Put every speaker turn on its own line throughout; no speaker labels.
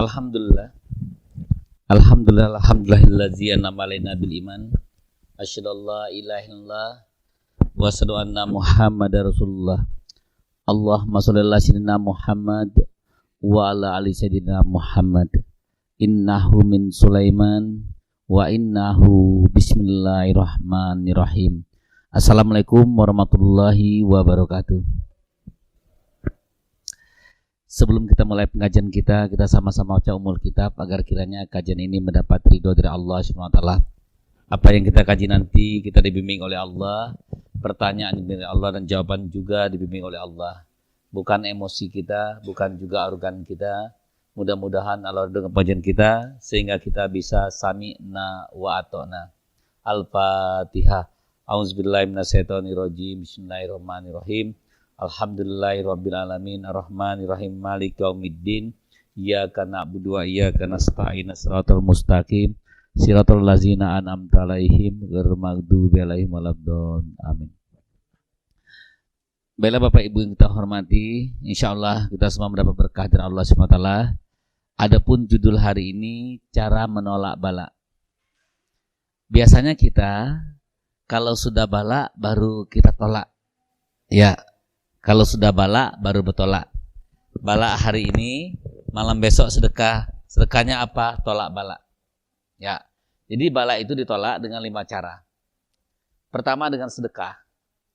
Alhamdulillah. Alhamdulillahillazi an'ama alaina bil iman. Asyhadu an la ilaha illallah wa asyhadu anna Muhammadar Rasulullah. Allahumma shalli ala sayyidina Muhammad wa ala ali sayyidina Muhammad. Innahu min Sulaiman wa innahu bismillahirrahmanirrahim. Assalamualaikum warahmatullahi wabarakatuh. Sebelum kita mulai pengajian kita sama-sama baca umul kitab agar kiranya kajian ini mendapat ridho dari Allah SWT. Apa yang kita kaji nanti kita dibimbing oleh Allah, pertanyaan dibimbing oleh Allah dan jawaban juga dibimbing oleh Allah. Bukan emosi kita, bukan juga arogan kita. Mudah-mudahan Allah dengan kajian kita sehingga kita bisa sami'na wa ata'na. Al-Fatihah. A'udzubillahi minasyaitonirrajim. Bismillahirrahmanirrahim. Alhamdulillahirabbil alamin arrahmanirrahim maliki yaumiddin iyyaka na'budu wa iyyaka nasta'in shiratal mustaqim shiratal ladzina an'amta 'alaihim ghairil maghdubi 'alaihim waladdallin amin. Baiklah Bapak Ibu yang kita hormati, insyaallah kita semua mendapat berkah dari Allah Subhanahu wa taala. Adapun judul hari ini cara menolak bala. Biasanya kita kalau sudah bala baru kita tolak. Ya. Kalau sudah bala baru bertolak. Bala hari ini, malam besok sedekah. Sedekahnya apa? Tolak bala. Ya. Jadi bala itu ditolak dengan 5 cara. Pertama dengan sedekah.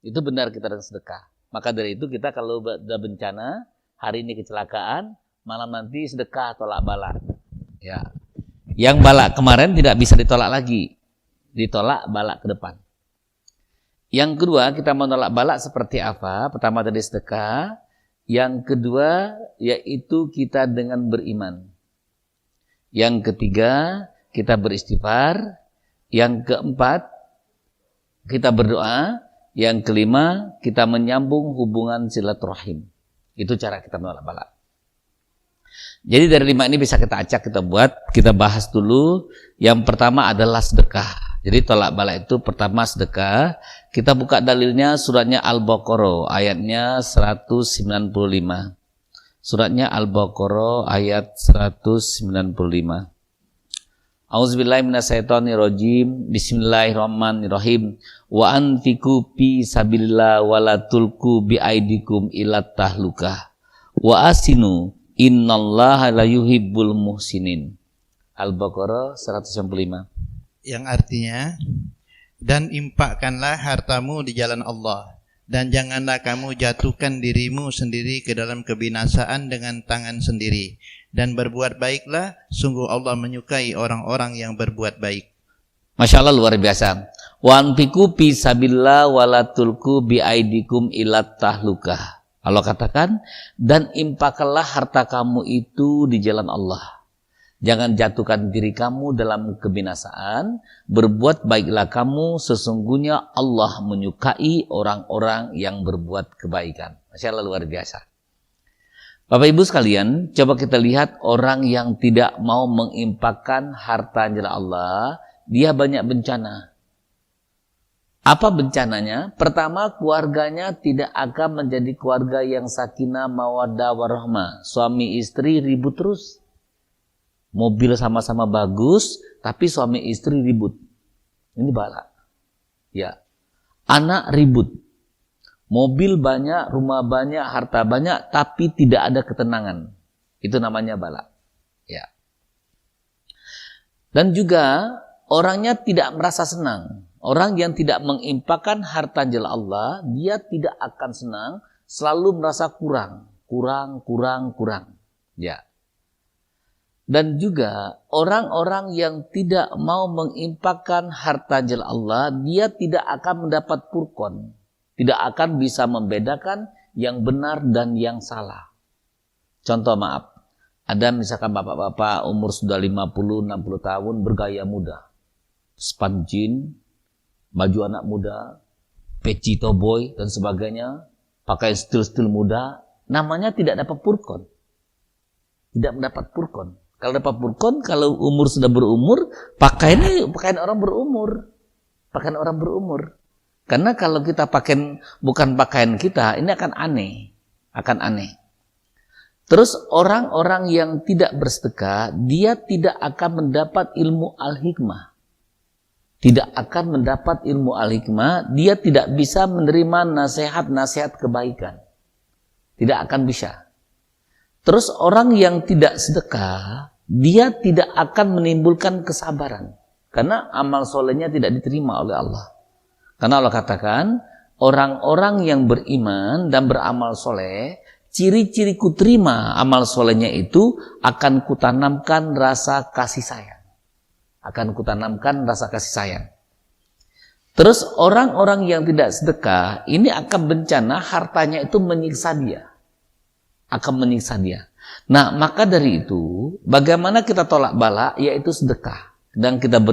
Itu benar kita dengan sedekah. Maka dari itu kita kalau ada bencana, hari ini kecelakaan, malam nanti sedekah tolak bala. Ya. Yang bala kemarin tidak bisa ditolak lagi. Ditolak bala ke depan. Yang kedua, kita menolak bala seperti apa? Pertama tadi sedekah. Yang kedua, yaitu kita dengan beriman. Yang ketiga, kita beristighfar. Yang keempat, kita berdoa. Yang kelima, kita menyambung hubungan silaturahim. Itu cara kita menolak bala. Jadi dari 5 ini bisa kita acak, kita buat. Kita bahas dulu. Yang pertama adalah sedekah. Jadi tolak bala itu pertama sedekah. Kita buka dalilnya suratnya Al-Baqarah ayatnya 195. Suratnya Al-Baqarah ayat 195. A'udzubillahi minasyaitonirrajim. Bismillahirrahmanirrahim. Wa anfiqu fi sabilillah wa la tulqu bi aidikum ila tahlukah. Wa asinu innallaha la yuhibbul muhsinin. Al-Baqarah 195.
Yang artinya, dan impakkanlah hartamu di jalan Allah, dan janganlah kamu jatuhkan dirimu sendiri ke dalam kebinasaan dengan tangan sendiri, dan berbuat baiklah, sungguh Allah menyukai orang-orang yang berbuat baik.
Masya Allah, luar biasa. Wa anfiqu fi sabilillah wa la tulqu bi aidikum ila tahlukah. Allah katakan, dan impakkanlah harta kamu itu di jalan Allah. Jangan jatuhkan diri kamu dalam kebinasaan. Berbuat baiklah kamu, sesungguhnya Allah menyukai orang-orang yang berbuat kebaikan. Masya Allah, luar biasa. Bapak Ibu sekalian, coba kita lihat orang yang tidak mau mengimpakkan harta jalan Allah, dia banyak bencana. Apa bencananya? Pertama, keluarganya tidak akan menjadi keluarga yang sakinah, mawaddah, warahmah. Suami istri ribut terus. Mobil sama-sama bagus, tapi suami istri ribut. Ini bala. Ya. Anak ribut. Mobil banyak, rumah banyak, harta banyak, tapi tidak ada ketenangan. Itu namanya bala. Ya. Dan juga orangnya tidak merasa senang. Orang yang tidak mengimpakkan harta jalan Allah, dia tidak akan senang, selalu merasa kurang. Ya. Dan juga orang-orang yang tidak mau mengimpakkan harta jalan Allah, dia tidak akan mendapat furqan. Tidak akan bisa membedakan yang benar dan yang salah. Contoh maaf, ada misalkan bapak-bapak umur sudah 50-60 tahun bergaya muda. Span jean, baju anak muda, peci toboy dan sebagainya, pakai stil-stil muda, namanya tidak dapat furqan. Tidak mendapat furqan. Kalau dapat furqan, kalau umur sudah berumur, pakaian orang berumur. Pakaian orang berumur. Karena kalau kita pakai bukan pakaian kita, ini akan aneh. Terus orang-orang yang tidak bersedekah, dia tidak akan mendapat ilmu al-hikmah. Tidak akan mendapat ilmu al-hikmah, dia tidak bisa menerima nasihat-nasihat kebaikan. Tidak akan bisa. Terus orang yang tidak sedekah, dia tidak akan menimbulkan kesabaran. Karena amal solehnya tidak diterima oleh Allah. Karena Allah katakan, orang-orang yang beriman dan beramal soleh, ciri-ciri kuterima amal solehnya itu akan kutanamkan rasa kasih sayang. Akan kutanamkan rasa kasih sayang. Terus orang-orang yang tidak sedekah, ini akan bencana hartanya itu menyiksa dia. Akan menyiksa dia. Nah, maka dari itu, bagaimana kita tolak bala, yaitu sedekah. Dan kita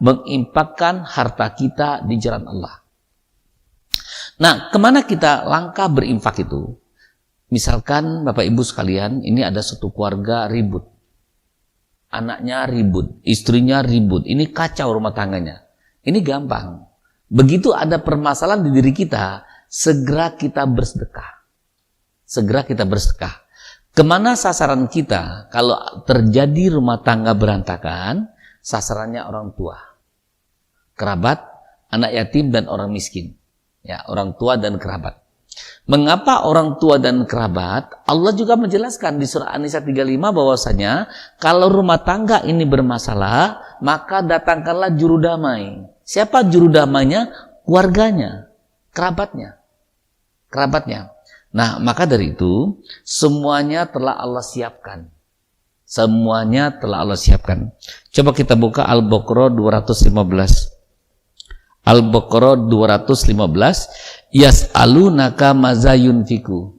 mengimpakkan harta kita di jalan Allah. Nah, kemana kita langkah berinfak itu? Misalkan Bapak Ibu sekalian, ini ada satu keluarga ribut. Anaknya ribut, istrinya ribut. Ini kacau rumah tangganya. Ini gampang. Begitu ada permasalahan di diri kita, segera kita bersedekah. Segera kita bersedekah. Kemana sasaran kita kalau terjadi rumah tangga berantakan? Sasarannya orang tua, kerabat, anak yatim, dan orang miskin. Ya, orang tua dan kerabat. Mengapa orang tua dan kerabat? Allah juga menjelaskan di surah An-Nisa 35 bahwasanya kalau rumah tangga ini bermasalah, maka datangkanlah juru damai. Siapa juru damainya? Keluarganya, kerabatnya. Nah, maka dari itu semuanya telah Allah siapkan. Semuanya telah Allah siapkan. Coba kita buka Al-Baqarah 215. Al-Baqarah 215. Yas'alunaka maza yunfiku.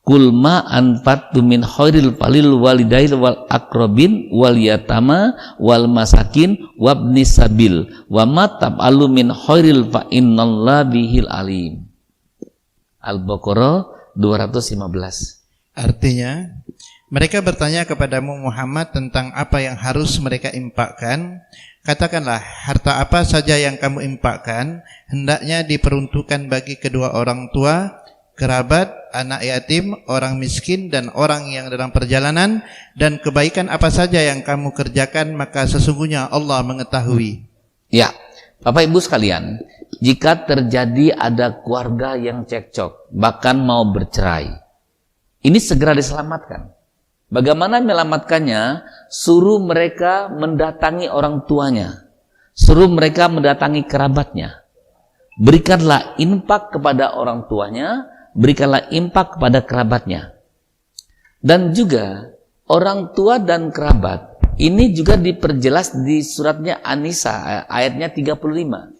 Qul ma anfaqtum min khairil falil walidail wal aqrabin wal yatama wal masakin wabnis sabil wa ma taf'alu min khairil fa innallaha bihil alim. Al-Baqarah 215.
Artinya, mereka bertanya kepadamu Muhammad tentang apa yang harus mereka infakkan. Katakanlah, harta apa saja yang kamu infakkan hendaknya diperuntukkan bagi kedua orang tua, kerabat, anak yatim, orang miskin, dan orang yang dalam perjalanan. Dan kebaikan apa saja yang kamu kerjakan, maka sesungguhnya Allah mengetahui.
Ya, Bapak Ibu sekalian, jika terjadi ada keluarga yang cekcok, bahkan mau bercerai, ini segera diselamatkan. Bagaimana menyelamatkannya? Suruh mereka mendatangi orang tuanya. Suruh mereka mendatangi kerabatnya. Berikanlah infak kepada orang tuanya, berikanlah infak kepada kerabatnya. Dan juga orang tua dan kerabat, ini juga diperjelas di suratnya An-Nisa ayatnya 35.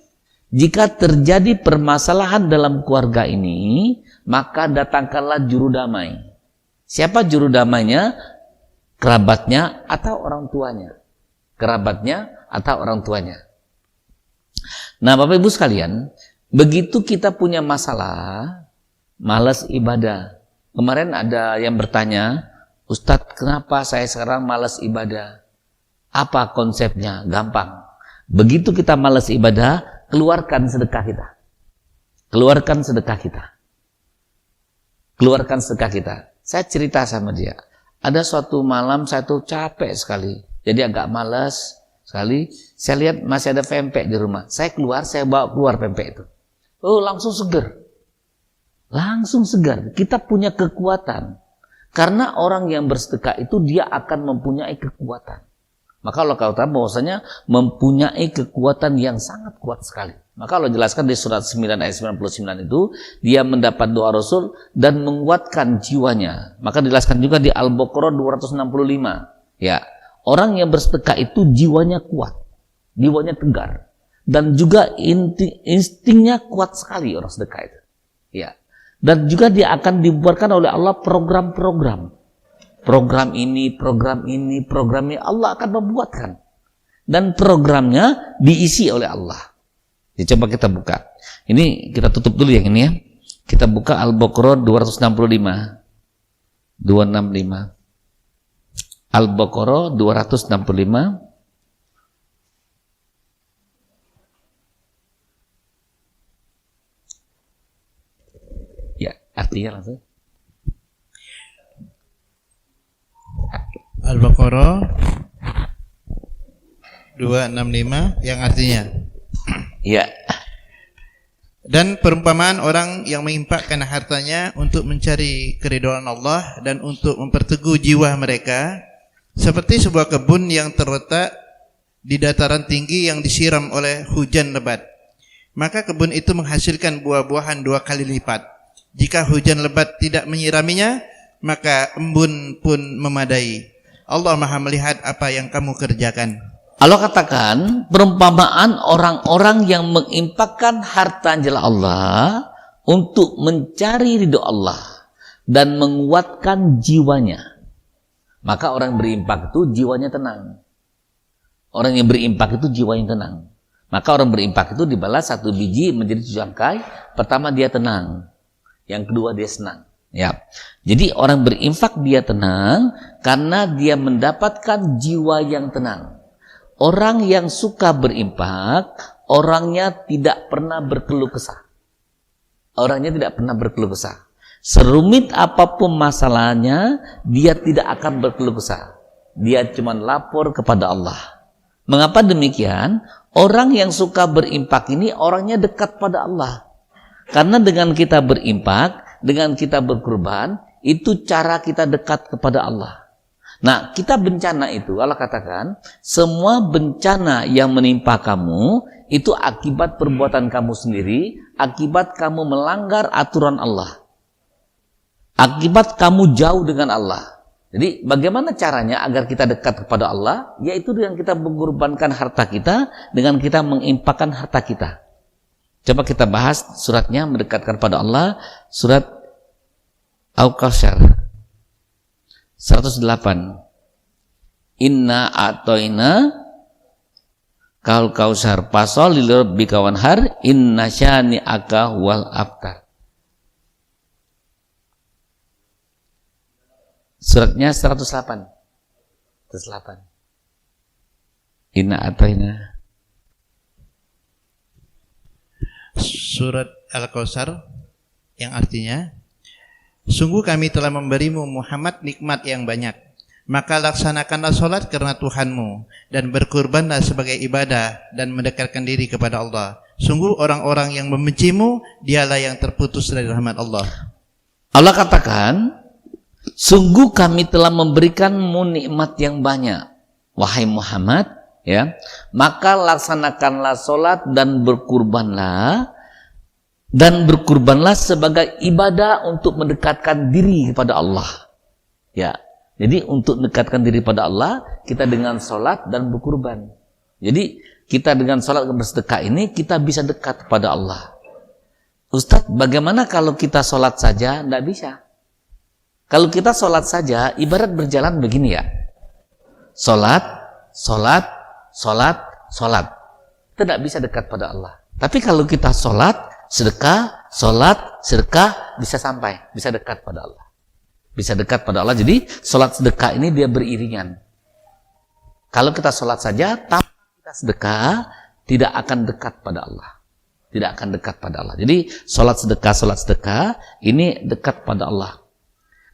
Jika terjadi permasalahan dalam keluarga ini, maka datangkanlah juru damai. Siapa juru damainya? Kerabatnya atau orang tuanya? Kerabatnya atau orang tuanya. Nah, Bapak Ibu sekalian, begitu kita punya masalah, malas ibadah. Kemarin ada yang bertanya, Ustadz, kenapa saya sekarang malas ibadah? Apa konsepnya? Gampang. Begitu kita malas ibadah, keluarkan sedekah kita. Keluarkan sedekah kita. Keluarkan sedekah kita. Saya cerita sama dia. Ada suatu malam saya tuh capek sekali. Jadi agak malas sekali. Saya lihat masih ada pempek di rumah. Saya keluar, saya bawa keluar pempek itu. Oh, langsung segar. Langsung segar. Kita punya kekuatan. Karena orang yang bersedekah itu dia akan mempunyai kekuatan. Maka Allah katakan bahwasanya mempunyai kekuatan yang sangat kuat sekali. Maka Allah jelaskan di surat 9 ayat 99 itu, dia mendapat doa Rasul dan menguatkan jiwanya. Maka dijelaskan juga di Al-Baqarah 265. Ya, orang yang bersedekah itu jiwanya kuat, jiwanya tegar, dan juga instingnya kuat sekali orang sedekah itu. Ya, dan juga dia akan dibuatkan oleh Allah program-program. Program ini Allah akan membuatkan. Dan programnya diisi oleh Allah. Jadi coba kita buka. Ini kita tutup dulu yang ini ya. Kita buka Al-Baqarah 265. 265. Al-Baqarah 265. Ya, artinya langsung.
Al-Baqarah 265 yang artinya,
Ya.
dan perumpamaan orang yang menginfakkan hartanya untuk mencari keridhaan Allah dan untuk memperteguh jiwa mereka seperti sebuah kebun yang terletak di dataran tinggi yang disiram oleh hujan lebat. Maka kebun itu menghasilkan buah-buahan 2 kali lipat. Jika hujan lebat tidak menyiraminya, maka embun pun memadai. Allah Maha melihat apa yang kamu kerjakan.
Allah katakan perumpamaan orang-orang yang menginfakkan harta jalan Allah untuk mencari ridho Allah dan menguatkan jiwanya. Maka orang berinfak itu jiwanya tenang. Orang yang berinfak itu jiwanya tenang. Maka orang berinfak itu dibalas 1 biji menjadi 7 angkai. Pertama dia tenang, yang kedua dia senang. Ya, jadi orang berinfak dia tenang karena dia mendapatkan jiwa yang tenang. Orang yang suka berinfak, orangnya tidak pernah berkeluh kesah. Orangnya tidak pernah berkeluh kesah. Serumit apapun masalahnya, dia tidak akan berkeluh kesah. Dia cuma lapor kepada Allah. Mengapa demikian? Orang yang suka berinfak ini orangnya dekat pada Allah. Karena dengan kita berinfak, dengan kita berkorban, itu cara kita dekat kepada Allah. Nah, kita bencana itu, Allah katakan, semua bencana yang menimpa kamu, itu akibat perbuatan kamu sendiri, akibat kamu melanggar aturan Allah. Akibat kamu jauh dengan Allah. Jadi, bagaimana caranya agar kita dekat kepada Allah? Yaitu dengan kita mengorbankan harta kita, dengan kita mengimpakkan harta kita. Coba kita bahas suratnya, mendekatkan pada Allah, surat Al-Kautsar 108. Inna a'toina kal kausar pasol lil rabbika wanhar inna syani'aka wal abtar. Suratnya 108. 108. Inna a'toina.
Surat Al-Kautsar yang artinya, sungguh kami telah memberimu Muhammad nikmat yang banyak. Maka laksanakanlah solat karena Tuhanmu dan berkurbanlah sebagai ibadah dan mendekatkan diri kepada Allah. Sungguh orang-orang yang membencimu, dialah yang terputus dari rahmat Allah.
Allah katakan, sungguh kami telah memberikanmu nikmat yang banyak, wahai Muhammad, ya. Maka laksanakanlah solat dan berkurbanlah sebagai ibadah untuk mendekatkan diri kepada Allah. Ya. Jadi untuk mendekatkan diri pada Allah, kita dengan solat dan berkurban. Jadi kita dengan solat dan bersedekah ini kita bisa dekat kepada Allah. Ustadz, bagaimana kalau kita solat saja? Tidak bisa. Kalau kita solat saja, ibarat berjalan begini ya. Solat, solat, solat, solat. Tidak bisa dekat pada Allah. Tapi kalau kita solat, sedekah, bisa sampai, bisa dekat pada Allah. Bisa dekat pada Allah. Jadi solat sedekah ini dia beriringan. Kalau kita solat saja tanpa kita sedekah, tidak akan dekat pada Allah. Tidak akan dekat pada Allah. Jadi solat sedekah ini dekat pada Allah.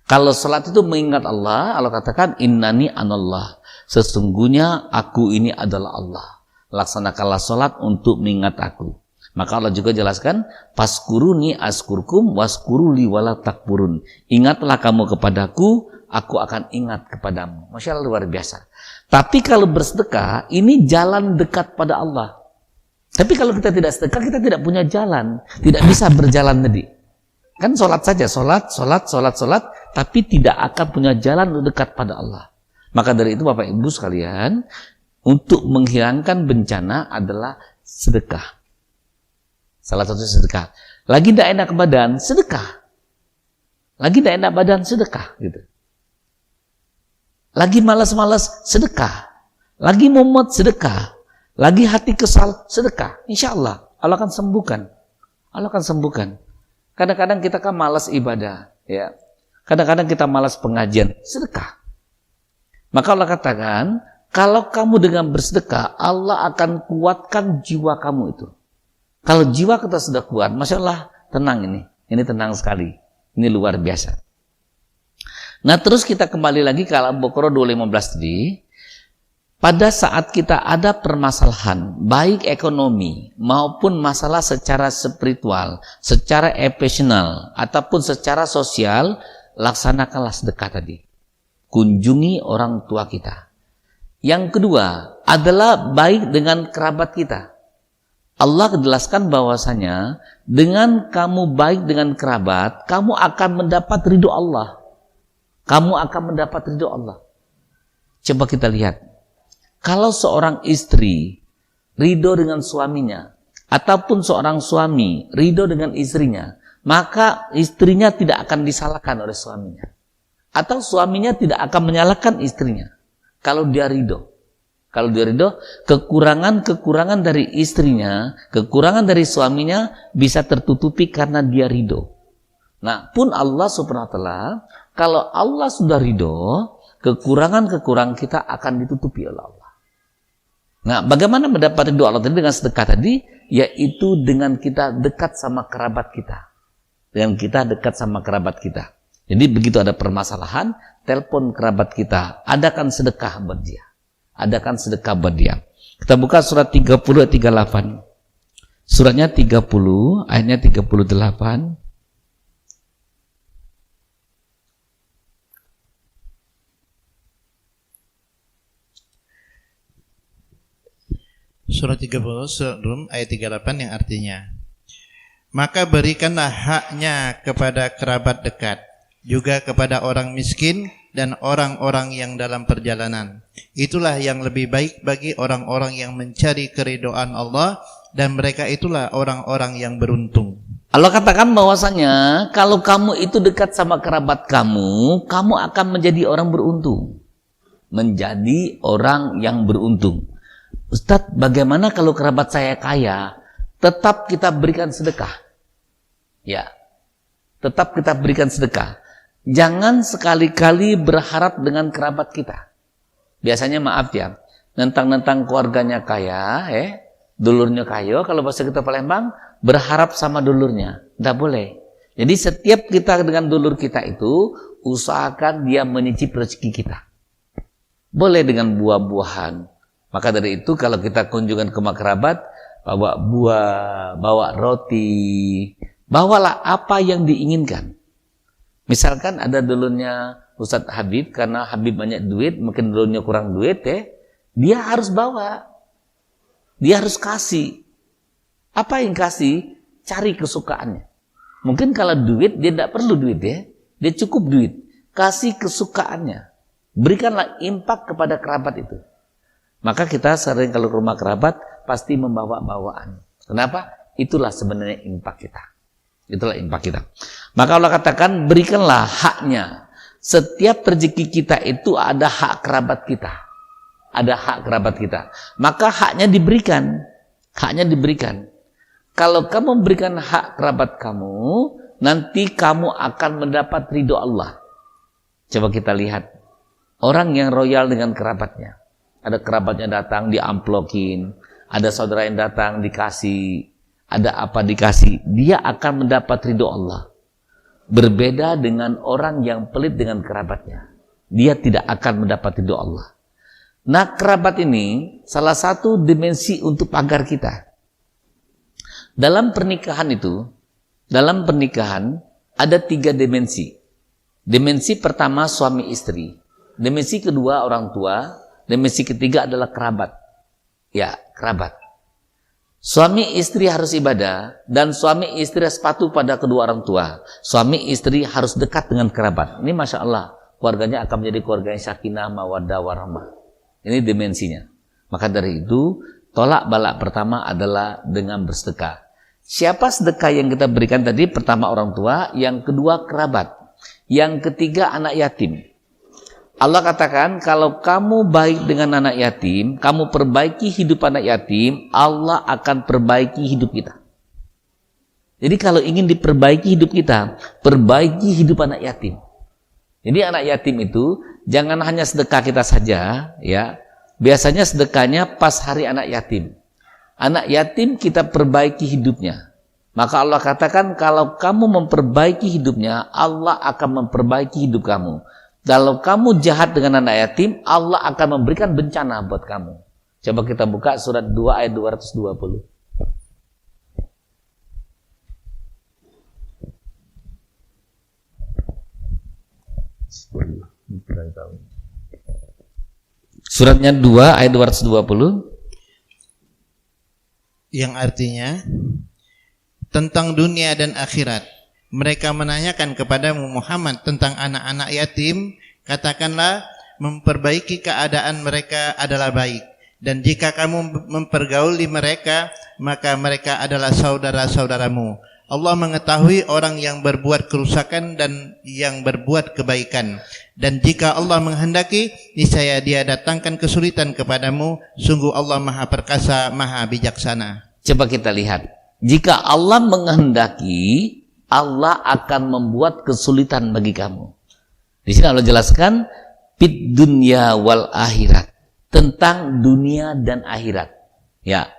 Kalau solat itu mengingat Allah, Allah katakan innani anallah. Sesungguhnya aku ini adalah Allah. Laksanakanlah solat untuk mengingat aku. Maka Allah juga jelaskan, paskuruni askurkum waskuruli wala takburun. Ingatlah kamu kepadaku, aku akan ingat kepadamu. Masya Allah, luar biasa. Tapi kalau bersedekah, ini jalan dekat pada Allah. Tapi kalau kita tidak sedekah, kita tidak punya jalan. Tidak bisa berjalan tadi. Kan sholat saja, sholat, tapi tidak akan punya jalan untuk dekat pada Allah. Maka dari itu Bapak Ibu sekalian, untuk menghilangkan bencana adalah sedekah. Salah satu sedekah. Lagi tidak enak badan, sedekah. Lagi tidak enak badan, sedekah. Gitu. Lagi malas-malas, sedekah. Lagi mumet, sedekah. Lagi hati kesal, sedekah. Insya Allah, Allah akan sembuhkan. Allah akan sembuhkan. Kadang-kadang kita kan malas ibadah. Ya. Kadang-kadang kita malas pengajian, sedekah. Maka Allah katakan, kalau kamu dengan bersedekah, Allah akan kuatkan jiwa kamu itu. Kalau jiwa kita sudah kuat, Masya Allah, tenang ini. Ini tenang sekali. Ini luar biasa. Nah, terus kita kembali lagi ke Al-Baqarah 215 tadi. Pada saat kita ada permasalahan, baik ekonomi maupun masalah secara spiritual, secara emosional, ataupun secara sosial, laksanakanlah sedekah tadi. Kunjungi orang tua kita. Yang kedua adalah baik dengan kerabat kita. Allah jelaskan bahwasanya dengan kamu baik dengan kerabat, kamu akan mendapat ridho Allah. Kamu akan mendapat ridho Allah. Coba kita lihat. Kalau seorang istri ridho dengan suaminya, ataupun seorang suami ridho dengan istrinya, maka istrinya tidak akan disalahkan oleh suaminya. Atau suaminya tidak akan menyalahkan istrinya. Kalau dia ridho. Kalau dia ridho, kekurangan-kekurangan dari istrinya, kekurangan dari suaminya bisa tertutupi karena dia ridho. Nah, pun Allah subhanahu wa ta'ala, kalau Allah sudah ridho, kekurangan-kekurangan kita akan ditutupi oleh Allah. Nah, bagaimana mendapat ridho Allah tadi dengan sedekah tadi? Yaitu dengan kita dekat sama kerabat kita. Dengan kita dekat sama kerabat kita. Jadi begitu ada permasalahan, telepon kerabat kita, adakan sedekah buat dia. Adakan sedekah buat dia. Kita buka surat 30 ayat 38. Suratnya 30 ayatnya 38.
Surat 30 surat Rum ayat 38 yang artinya, maka berikanlah haknya kepada kerabat dekat, juga kepada orang miskin dan orang-orang yang dalam perjalanan. Itulah yang lebih baik bagi orang-orang yang mencari keridhaan Allah, dan mereka itulah orang-orang yang beruntung.
Allah katakan bahwasanya kalau kamu itu dekat sama kerabat kamu, kamu akan menjadi orang beruntung. Menjadi orang yang beruntung. Ustadz, bagaimana kalau kerabat saya kaya? Tetap kita berikan sedekah. Ya, tetap kita berikan sedekah. Jangan sekali-kali berharap dengan kerabat kita. Biasanya maaf ya, nentang-nentang keluarganya kaya, dulurnya kaya, kalau bahasa kita Palembang, berharap sama dulurnya. Tidak boleh. Jadi setiap kita dengan dulur kita itu, usahakan dia menyicip rezeki kita. Boleh dengan buah-buahan. Maka dari itu kalau kita kunjungan ke rumah kerabat, bawa buah, bawa roti, bawalah apa yang diinginkan. Misalkan ada dulurnya Ustadz Habib, karena Habib banyak duit, mungkin dulurnya kurang duit, dia harus bawa. Dia harus kasih. Apa yang kasih? Cari kesukaannya. Mungkin kalau duit, dia tidak perlu duit ya. Dia cukup duit. Kasih kesukaannya. Berikanlah impak kepada kerabat itu. Maka kita sering kalau ke rumah kerabat pasti membawa bawaan. Kenapa? Itulah sebenarnya impak kita. Itulah impak kita. Maka Allah katakan berikanlah haknya. Setiap rezeki kita itu ada hak kerabat kita. Ada hak kerabat kita. Maka haknya diberikan. Haknya diberikan. Kalau kamu memberikan hak kerabat kamu, nanti kamu akan mendapat ridho Allah. Coba kita lihat. Orang yang royal dengan kerabatnya. Ada kerabatnya datang diamplokin, ada saudara yang datang dikasih, ada apa dikasih, dia akan mendapat ridho Allah. Berbeda dengan orang yang pelit dengan kerabatnya, dia tidak akan mendapat ridho Allah. Nah, kerabat ini salah satu dimensi untuk pagar kita. Dalam pernikahan itu, dalam pernikahan ada 3 dimensi. Dimensi pertama suami istri, dimensi kedua orang tua, dimensi ketiga adalah kerabat. Ya, kerabat. Suami istri harus ibadah dan suami istri harus patuh pada kedua orang tua. Suami istri harus dekat dengan kerabat. Ini Masya Allah, keluarganya akan menjadi keluarga yang sakinah, mawaddah, warahmah. Ini dimensinya. Maka dari itu, tolak balak pertama adalah dengan bersedekah. Siapa sedekah yang kita berikan tadi? Pertama orang tua, yang kedua kerabat, yang ketiga anak yatim. Allah katakan, kalau kamu baik dengan anak yatim, kamu perbaiki hidup anak yatim, Allah akan perbaiki hidup kita. Jadi kalau ingin diperbaiki hidup kita, perbaiki hidup anak yatim. Jadi anak yatim itu, jangan hanya sedekah kita saja, ya. Biasanya sedekahnya pas hari anak yatim. Anak yatim kita perbaiki hidupnya. Maka Allah katakan, kalau kamu memperbaiki hidupnya, Allah akan memperbaiki hidup kamu. Kalau kamu jahat dengan anak yatim, Allah akan memberikan bencana buat kamu. Coba kita buka surat 2 ayat 220. Suratnya 2 ayat 220.
Yang artinya tentang dunia dan akhirat. Mereka menanyakan kepadamu Muhammad tentang anak-anak yatim, katakanlah memperbaiki keadaan mereka adalah baik, dan jika kamu mempergauli mereka, maka mereka adalah saudara-saudaramu. Allah mengetahui orang yang berbuat kerusakan dan yang berbuat kebaikan, dan jika Allah menghendaki, niscaya Dia datangkan kesulitan kepadamu. Sungguh Allah Maha Perkasa, Maha Bijaksana.
Coba kita lihat, jika Allah menghendaki, Allah akan membuat kesulitan bagi kamu. Di sini Allah jelaskan fid dunya wal akhirat, tentang dunia dan akhirat. Ya,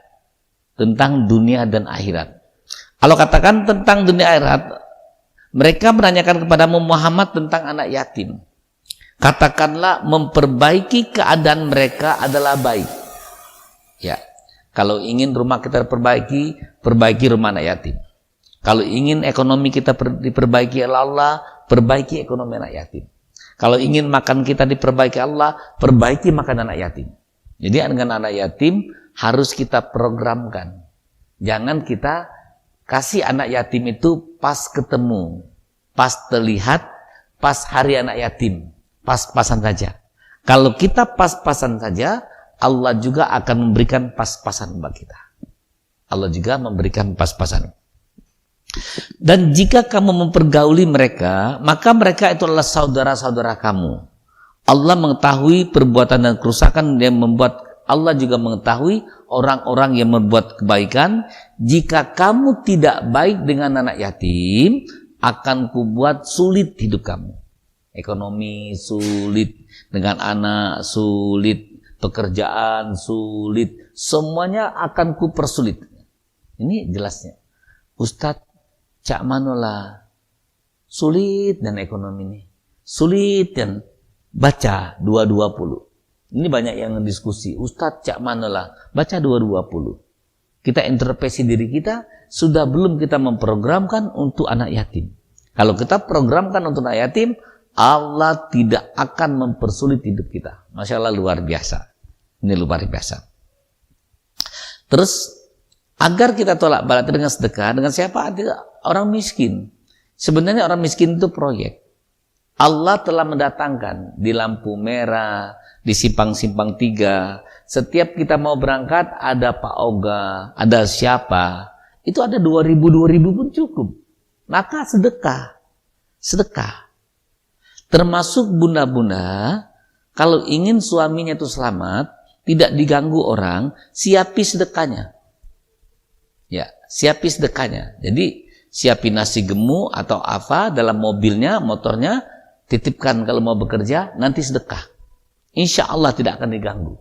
tentang dunia dan akhirat. Allah katakan tentang dunia akhirat, mereka menanyakan kepadamu Muhammad tentang anak yatim. Katakanlah memperbaiki keadaan mereka adalah baik. Ya, kalau ingin rumah kita perbaiki, perbaiki rumah anak yatim. Kalau ingin ekonomi kita diperbaiki oleh Allah, perbaiki ekonomi anak yatim. Kalau ingin makan kita diperbaiki Allah, perbaiki makan anak yatim. Jadi dengan anak yatim harus kita programkan. Jangan kita kasih anak yatim itu pas ketemu, pas terlihat, pas hari anak yatim, pas-pasan saja. Kalau kita pas-pasan saja, Allah juga akan memberikan pas-pasan bagi kita. Allah juga memberikan pas-pasan. Dan jika kamu mempergauli mereka, maka mereka itu adalah saudara-saudara kamu. Allah mengetahui perbuatan dan kerusakan yang membuat, Allah juga mengetahui orang-orang yang membuat kebaikan. Jika kamu tidak baik dengan anak yatim, akan kubuat sulit hidup kamu. Ekonomi sulit, dengan anak sulit, pekerjaan sulit, semuanya akan kupersulit. Ini jelasnya. Ustadz, cak manola sulit dan ekonomi ini sulit dan baca 220. Ini banyak yang diskusi, Ustadz cak manola baca 220. Kita introspeksi diri kita, sudah belum kita memprogramkan untuk anak yatim. Kalau kita programkan untuk anak yatim, Allah tidak akan mempersulit hidup kita. Masya Allah, luar biasa. Ini luar biasa. Terus agar kita tolak bala dengan sedekah, dengan siapa? Orang miskin. Sebenarnya orang miskin itu proyek. Allah telah mendatangkan di lampu merah, di simpang-simpang 3. Setiap kita mau berangkat, ada Pak Oga, ada siapa. Itu ada 2.000 pun cukup. Maka sedekah. Sedekah. Termasuk bunda-bunda, kalau ingin suaminya itu selamat, tidak diganggu orang, siapi sedekahnya. Ya, siapi sedekahnya. Jadi siapin nasi gemuk atau apa dalam mobilnya, motornya, titipkan kalau mau bekerja, nanti sedekah. Insya Allah tidak akan diganggu.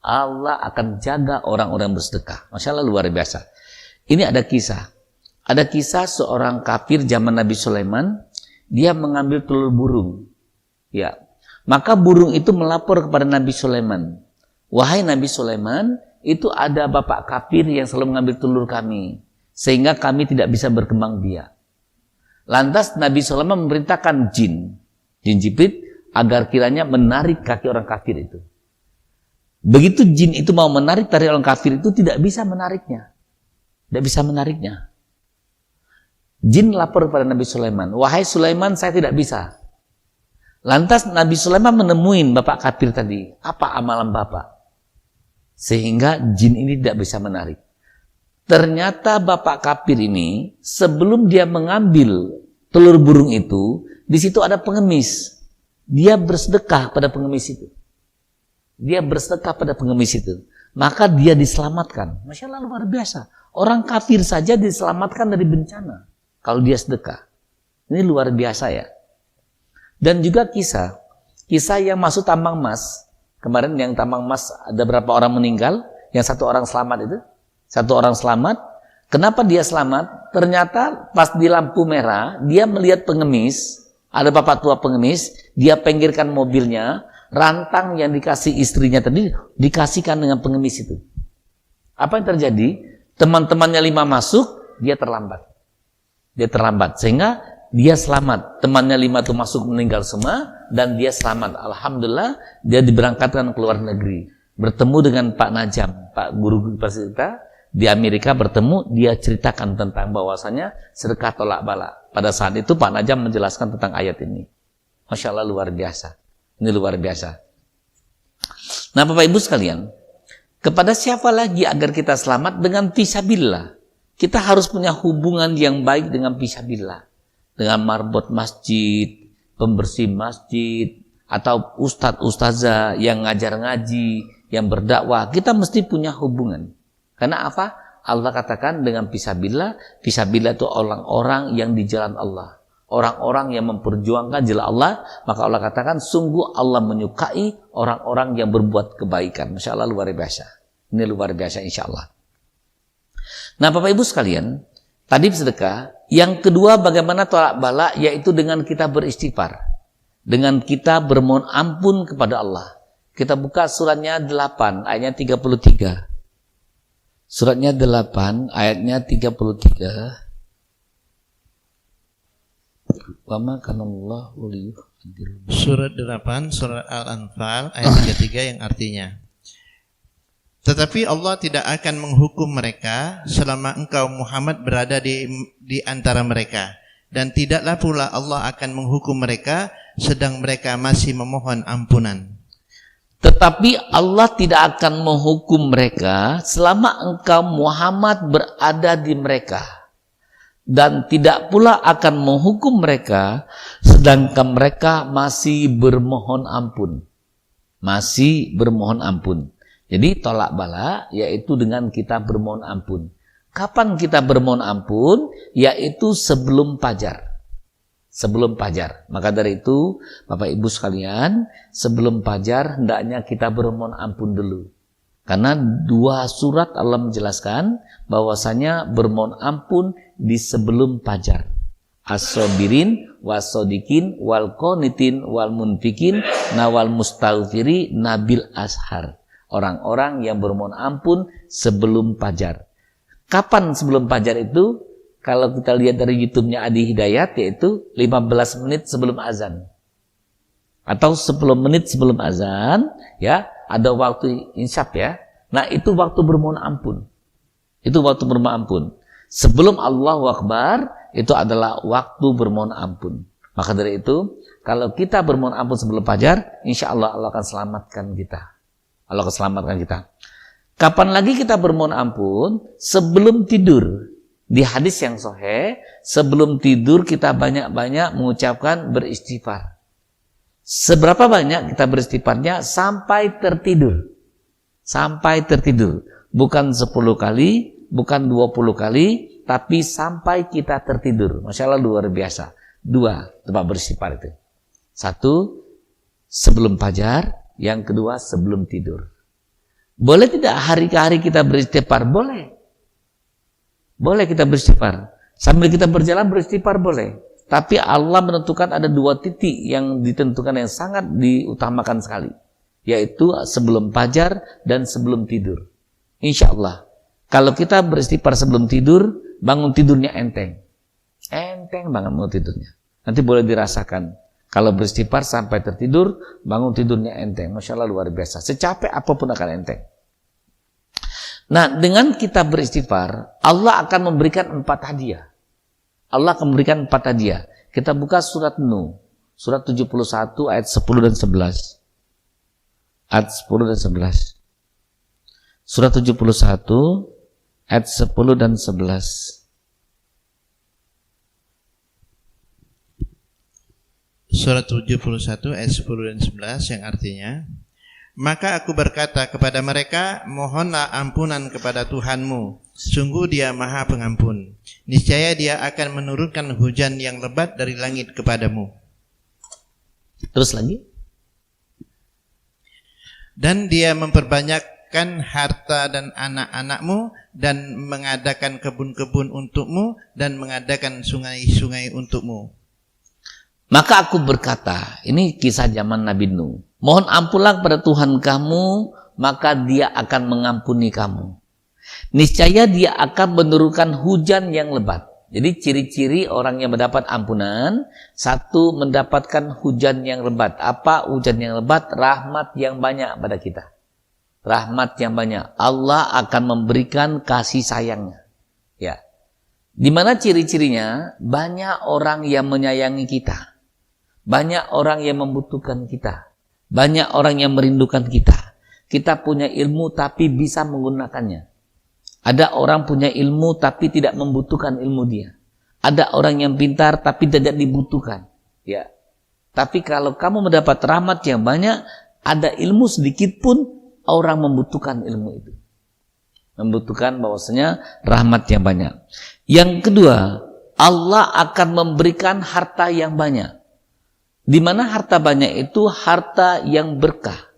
Allah akan jaga orang-orang bersedekah. Masya Allah, luar biasa. Ini ada kisah. Ada kisah seorang kafir zaman Nabi Sulaiman, dia mengambil telur burung. Ya, maka burung itu melapor kepada Nabi Sulaiman. Wahai Nabi Sulaiman, itu ada bapak kafir yang selalu mengambil telur kami, sehingga kami tidak bisa berkembang biak. Lantas Nabi Sulaiman memerintahkan jin Jibril agar kiranya menarik kaki orang kafir itu. Begitu jin itu mau menarik dari orang kafir itu, tidak bisa menariknya. Tidak bisa menariknya. Jin lapor kepada Nabi Sulaiman, wahai Sulaiman, saya tidak bisa. Lantas Nabi Sulaiman menemuin bapak kafir tadi, apa amalan bapak? Sehingga jin ini tidak bisa menarik. Ternyata bapak kafir ini, sebelum dia mengambil telur burung itu, di situ ada pengemis. Dia bersedekah pada pengemis itu. Dia bersedekah pada pengemis itu. Maka dia diselamatkan. Masya Allah, luar biasa. Orang kafir saja diselamatkan dari bencana kalau dia sedekah. Ini luar biasa ya. Dan juga kisah yang masuk tambang emas. Kemarin yang tambang emas ada berapa orang meninggal, yang satu orang selamat itu. Satu orang selamat. Kenapa dia selamat? Ternyata pas di lampu merah, dia melihat pengemis Ada bapak tua pengemis, dia pinggirkan mobilnya, rantang yang dikasih istrinya tadi dikasihkan dengan pengemis itu. Apa yang terjadi? Teman-temannya 5 masuk, dia terlambat. Sehingga dia selamat. Temannya 5 itu masuk meninggal semua dan dia selamat. Alhamdulillah, dia diberangkatkan ke luar negeri. Bertemu dengan Pak Najam, Pak guru kita di Amerika bertemu, dia ceritakan tentang bahwasanya sedekah tolak bala. Pada saat itu Pak Najam menjelaskan tentang ayat ini. Masya Allah, luar biasa. Ini luar biasa. Nah, Bapak Ibu sekalian, kepada siapa lagi agar kita selamat? Dengan fisabilillah. Kita harus punya hubungan yang baik dengan fisabilillah. Dengan marbot masjid, pembersih masjid, atau ustadz ustazah yang ngajar ngaji, yang berdakwah. Kita mesti punya hubungan. Karena apa? Allah katakan dengan fisabilillah. Fisabilillah itu orang-orang yang di jalan Allah. Orang-orang yang memperjuangkan jalan Allah. Maka Allah katakan sungguh Allah menyukai orang-orang yang berbuat kebaikan. Masya Allah, luar biasa. Ini luar biasa insya Allah. Nah Bapak Ibu sekalian, tadi sedekah. Yang kedua bagaimana tolak bala, yaitu dengan kita beristighfar. Dengan kita bermohon ampun kepada Allah. Kita buka suratnya 8 ayatnya 33. Suratnya 8 ayatnya 33. Wama kanallahu liyuhdir.
Surat 8 surat Al-Anfal ayat 33 yang artinya, tetapi Allah tidak akan menghukum mereka selama engkau Muhammad berada di antara mereka, dan tidaklah pula Allah akan menghukum mereka sedang mereka masih memohon ampunan.
Tetapi Allah tidak akan menghukum mereka selama engkau Muhammad berada di mereka, dan tidak pula akan menghukum mereka sedangkan mereka masih bermohon ampun. Masih bermohon ampun. Jadi tolak bala yaitu dengan kita bermohon ampun. Kapan kita bermohon ampun? Yaitu sebelum fajar. Sebelum fajar. Maka dari itu Bapak Ibu sekalian, sebelum fajar hendaknya kita bermohon ampun dulu. Karena 2 surat Allah menjelaskan bahwasanya bermohon ampun di sebelum fajar. As-sabirin was-sodikin wal qanitin wal munfikin nawal mustaghfiri nabil ashar. Orang-orang yang bermohon ampun sebelum fajar. Kapan sebelum fajar itu? Kalau kita lihat dari YouTube-nya Adi Hidayat, yaitu 15 menit sebelum azan. Atau 10 menit sebelum azan, ya, ada waktu insyaf ya. Nah, itu waktu bermohon ampun. Itu waktu bermohon ampun. Sebelum Allahu Akbar, itu adalah waktu bermohon ampun. Maka dari itu, kalau kita bermohon ampun sebelum fajar, insya Allah Allah akan selamatkan kita. Allah akan selamatkan kita. Kapan lagi kita bermohon ampun? Sebelum tidur. Di hadis yang sahih, sebelum tidur kita banyak-banyak mengucapkan beristighfar. Seberapa banyak kita beristighfarnya? Sampai tertidur. Sampai tertidur. Bukan 10 kali, bukan 20 kali, tapi sampai kita tertidur. Masya Allah, luar biasa. 2 tempat beristighfar itu. 1, sebelum fajar. Yang kedua, sebelum tidur. Boleh tidak hari ke hari kita beristighfar? Boleh. Boleh kita beristighfar. Sambil kita berjalan beristighfar boleh. Tapi Allah menentukan ada 2 titik yang ditentukan yang sangat diutamakan sekali. Yaitu sebelum fajar dan sebelum tidur. Insya Allah. Kalau kita beristighfar sebelum tidur, bangun tidurnya enteng. Enteng banget bangun tidurnya. Nanti boleh dirasakan. Kalau beristighfar sampai tertidur, bangun tidurnya enteng. Masya Allah, luar biasa. Secapek apapun akan enteng. Nah, dengan kita beristighfar, Allah akan memberikan 4 hadiah. Allah akan memberikan 4 hadiah. Kita buka surat Nuh, surat 71 ayat 10 dan 11. Ayat 10 dan 11. Surat 71 ayat 10 dan 11.
Surat 71 ayat 10 dan 11 yang artinya, maka aku berkata kepada mereka, mohonlah ampunan kepada Tuhanmu. Sungguh Dia Maha Pengampun. Niscaya Dia akan menurunkan hujan yang lebat dari langit kepadamu.
Terus lagi.
Dan Dia memperbanyakkan harta dan anak-anakmu, dan mengadakan kebun-kebun untukmu, dan mengadakan sungai-sungai untukmu.
Maka aku berkata, ini kisah zaman Nabi Nuh, mohon ampunlah kepada Tuhan kamu, maka dia akan mengampuni kamu. Niscaya dia akan menurunkan hujan yang lebat. Jadi ciri-ciri orang yang mendapat ampunan, satu, mendapatkan hujan yang lebat. Apa hujan yang lebat? Rahmat yang banyak pada kita. Rahmat yang banyak. Allah akan memberikan kasih sayangnya. Ya. Di mana ciri-cirinya? Banyak orang yang menyayangi kita. Banyak orang yang membutuhkan kita. Banyak orang yang merindukan kita. Kita punya ilmu tapi bisa menggunakannya. Ada orang punya ilmu tapi tidak membutuhkan ilmu dia. Ada orang yang pintar tapi tidak dibutuhkan. Ya. Tapi kalau kamu mendapat rahmat yang banyak, ada ilmu sedikit pun orang membutuhkan ilmu itu. Membutuhkan bahwasanya rahmat yang banyak. Yang kedua, Allah akan memberikan harta yang banyak. Di mana harta banyak itu harta yang berkah.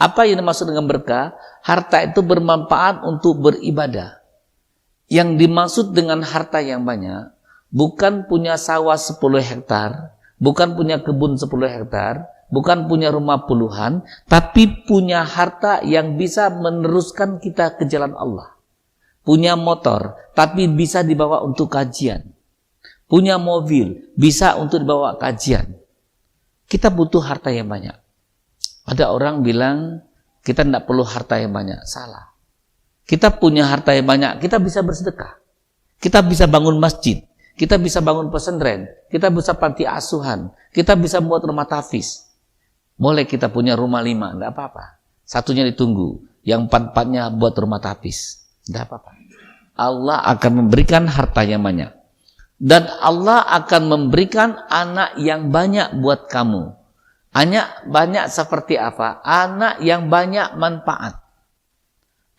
Apa yang dimaksud dengan berkah? Harta itu bermanfaat untuk beribadah. Yang dimaksud dengan harta yang banyak, bukan punya sawah 10 hektar, bukan punya kebun 10 hektar, bukan punya rumah puluhan, tapi punya harta yang bisa meneruskan kita ke jalan Allah. Punya motor, tapi bisa dibawa untuk kajian. Punya mobil, bisa untuk dibawa kajian. Kita butuh harta yang banyak. Ada orang bilang, kita tidak perlu harta yang banyak. Salah. Kita punya harta yang banyak, kita bisa bersedekah. Kita bisa bangun masjid. Kita bisa bangun pesantren. Kita bisa panti asuhan. Kita bisa buat rumah tahfiz. Boleh kita punya rumah 5, tidak apa-apa. Satunya ditunggu. Yang 4-4-nya buat rumah tahfiz. Tidak apa-apa. Allah akan memberikan harta yang banyak. Dan Allah akan memberikan anak yang banyak buat kamu. Anak banyak seperti apa? Anak yang banyak manfaat.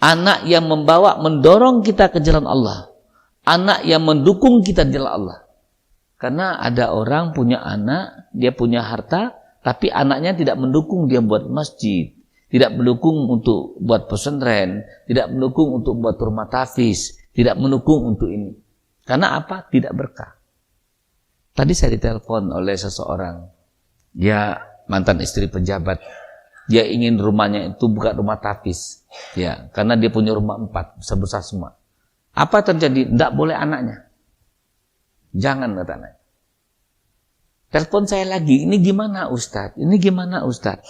Anak yang mendorong kita ke jalan Allah. Anak yang mendukung kita di jalan Allah. Karena ada orang punya anak, dia punya harta, tapi anaknya tidak mendukung dia buat masjid, tidak mendukung untuk buat pesantren, tidak mendukung untuk buat rumah tahfiz, tidak mendukung untuk ini. Karena apa? Tidak berkah. Tadi saya ditelepon oleh seseorang. Dia mantan istri pejabat, dia ingin rumahnya itu bukan rumah tahfiz, ya, karena dia punya rumah 4 besar semua. Apa terjadi? Tidak boleh anaknya, jangan kata anaknya. Telepon saya lagi, ini gimana Ustadz? Ini gimana Ustadz?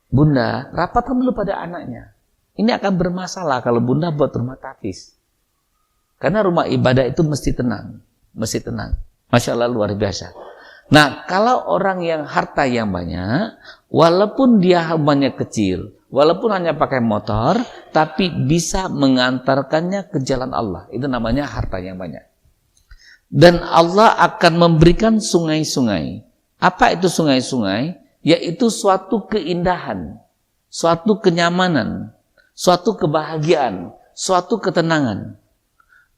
Bunda, rapatkan dulu pada anaknya. Ini akan bermasalah kalau bunda buat rumah tahfiz, karena rumah ibadah itu mesti tenang, mesti tenang. Masya Allah, luar biasa. Nah, kalau orang yang harta yang banyak, walaupun dia rumahnya kecil, walaupun hanya pakai motor, tapi bisa mengantarkannya ke jalan Allah. Itu namanya harta yang banyak. Dan Allah akan memberikan sungai-sungai. Apa itu sungai-sungai? Yaitu suatu keindahan, suatu kenyamanan, suatu kebahagiaan, suatu ketenangan.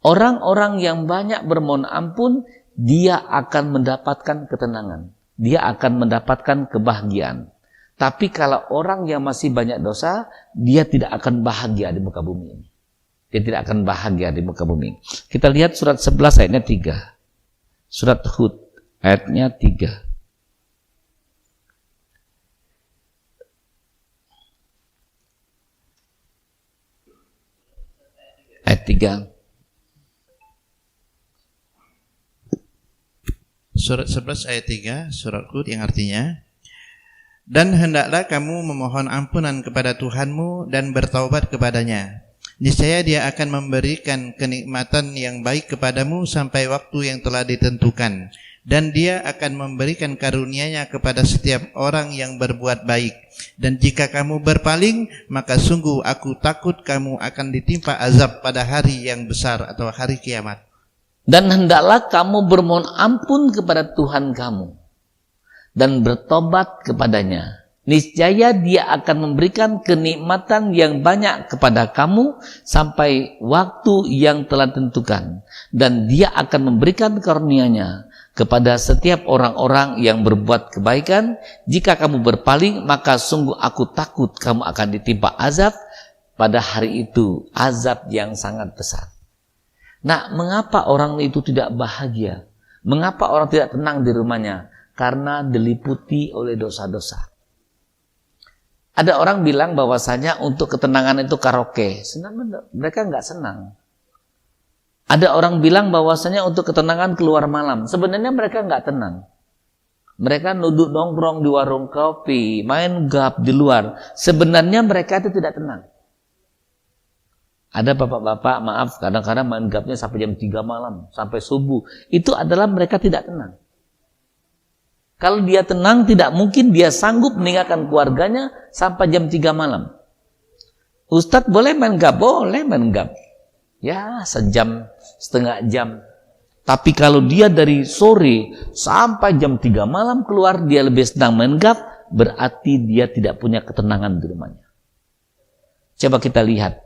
Orang-orang yang banyak bermohon ampun, dia akan mendapatkan ketenangan. Dia akan mendapatkan kebahagiaan. Tapi kalau orang yang masih banyak dosa, dia tidak akan bahagia di muka bumi ini. Dia tidak akan bahagia di muka bumi. Kita lihat surat 11 ayatnya 3. Surat Hud ayatnya 3. Ayat 3.
Surat 11 ayat 3, surat Hud yang artinya, dan hendaklah kamu memohon ampunan kepada Tuhanmu dan bertaubat kepadanya. Niscaya dia akan memberikan kenikmatan yang baik kepadamu sampai waktu yang telah ditentukan. Dan dia akan memberikan karunia-Nya kepada setiap orang yang berbuat baik. Dan jika kamu berpaling, maka sungguh aku takut kamu akan ditimpa azab pada hari yang besar atau hari kiamat.
Dan hendaklah kamu bermohon ampun kepada Tuhan kamu dan bertobat kepadanya. Niscaya dia akan memberikan kenikmatan yang banyak kepada kamu sampai waktu yang telah ditentukan. Dan dia akan memberikan karunia-Nya kepada setiap orang-orang yang berbuat kebaikan. Jika kamu berpaling, maka sungguh aku takut kamu akan ditimpa azab pada hari itu, azab yang sangat besar. Nah, mengapa orang itu tidak bahagia? Mengapa orang tidak tenang di rumahnya? karena diliputi oleh dosa-dosa. Ada orang bilang bahwasanya untuk ketenangan itu karaoke. Sebenarnya mereka nggak senang. Ada orang bilang bahwasanya untuk ketenangan keluar malam. Sebenarnya mereka nggak tenang. Mereka duduk nongkrong di warung kopi, main gap di luar. Sebenarnya mereka itu tidak tenang. Ada bapak-bapak, maaf, kadang-kadang main gapnya sampai jam 3 malam, sampai subuh. Itu adalah mereka tidak tenang. Kalau dia tenang, tidak mungkin dia sanggup meninggalkan keluarganya sampai jam 3 malam. Ustadz boleh main gap? Boleh main gap. Ya, sejam, setengah jam. Tapi kalau dia dari sore sampai jam 3 malam keluar, dia lebih senang main gap, berarti dia tidak punya ketenangan di rumahnya. Coba kita lihat.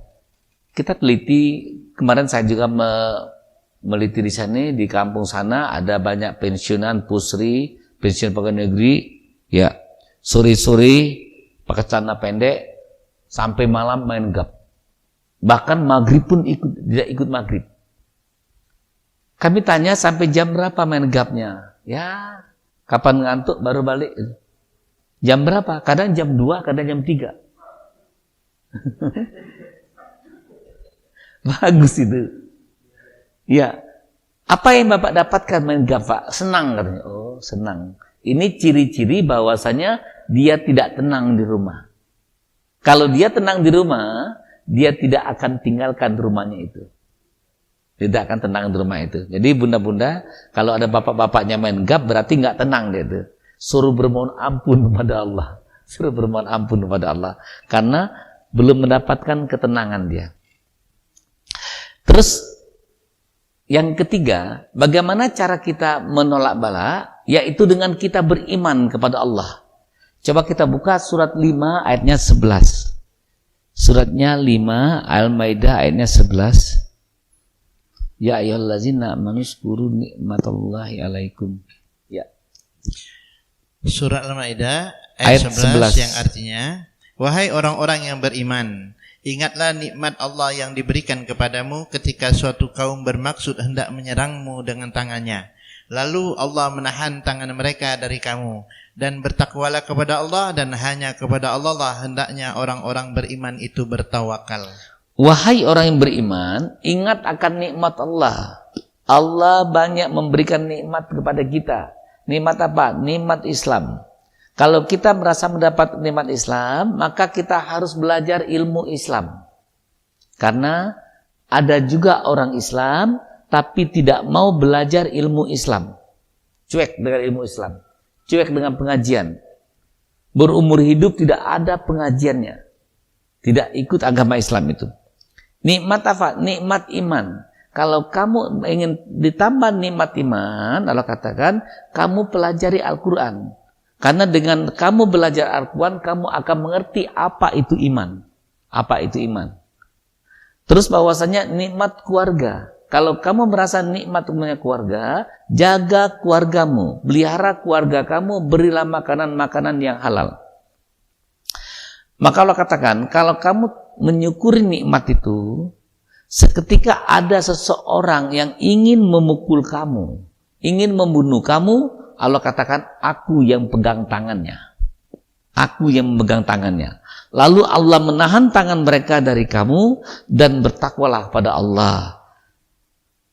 Kita teliti, kemarin saya juga meliti di sana, di kampung sana ada banyak pensiunan pusri, pensiun pegawai negeri, ya, sore-sore pakai celana pendek sampai malam main gap. Bahkan maghrib pun tidak ikut maghrib. Kami tanya sampai jam berapa main gapnya? Ya, kapan ngantuk baru balik. Jam berapa? Kadang jam 2, kadang jam 3. Bagus itu. Ya. Apa yang Bapak dapatkan main gap, Pak? Senang katanya. Oh, senang. Ini ciri-ciri bahwasanya dia tidak tenang di rumah. Kalau dia tenang di rumah, dia tidak akan tinggalkan rumahnya itu. Tidak akan tenang di rumah itu. Jadi bunda-bunda, kalau ada bapak-bapaknya main gap, berarti nggak tenang dia itu. Suruh bermohon ampun kepada Allah. Suruh bermohon ampun kepada Allah. Karena belum mendapatkan ketenangan dia. Terus, yang ketiga, bagaimana cara kita menolak bala? Yaitu dengan kita beriman kepada Allah. Coba kita buka surat 5 ayatnya 11. Suratnya 5 Al-Maidah ayatnya 11. Ya ayyuhallazina amanu zkuru nikmatallahi alaikum. Ya.
Surat Al-Maidah ayat 11 yang artinya, wahai orang-orang yang beriman, ingatlah nikmat Allah yang diberikan kepadamu ketika suatu kaum bermaksud hendak menyerangmu dengan tangannya. Lalu Allah menahan tangan mereka dari kamu. Dan bertakwalah kepada Allah, dan hanya kepada Allah lah hendaknya orang-orang beriman itu bertawakal.
Wahai orang yang beriman, ingat akan nikmat Allah. Allah banyak memberikan nikmat kepada kita. Nikmat apa? Nikmat Islam. Kalau kita merasa mendapat nikmat Islam, maka kita harus belajar ilmu Islam. Karena ada juga orang Islam, tapi tidak mau belajar ilmu Islam. Cuek dengan ilmu Islam. Cuek dengan pengajian. Berumur hidup tidak ada pengajiannya. Tidak ikut agama Islam itu. Nikmat apa? Nikmat iman. Kalau kamu ingin ditambah nikmat iman, Allah katakan, kamu pelajari Al-Quran. Karena dengan kamu belajar Al-Quran, kamu akan mengerti apa itu iman. Apa itu iman. Terus bahwasanya nikmat keluarga. Kalau kamu merasa nikmat punya keluarga, jaga keluargamu, pelihara keluarga kamu, berilah makanan-makanan yang halal. Maka Allah katakan, kalau kamu menyukuri nikmat itu, seketika ada seseorang yang ingin memukul kamu, ingin membunuh kamu, Allah katakan, aku yang pegang tangannya. Aku yang memegang tangannya. Lalu Allah menahan tangan mereka dari kamu dan bertakwalah pada Allah.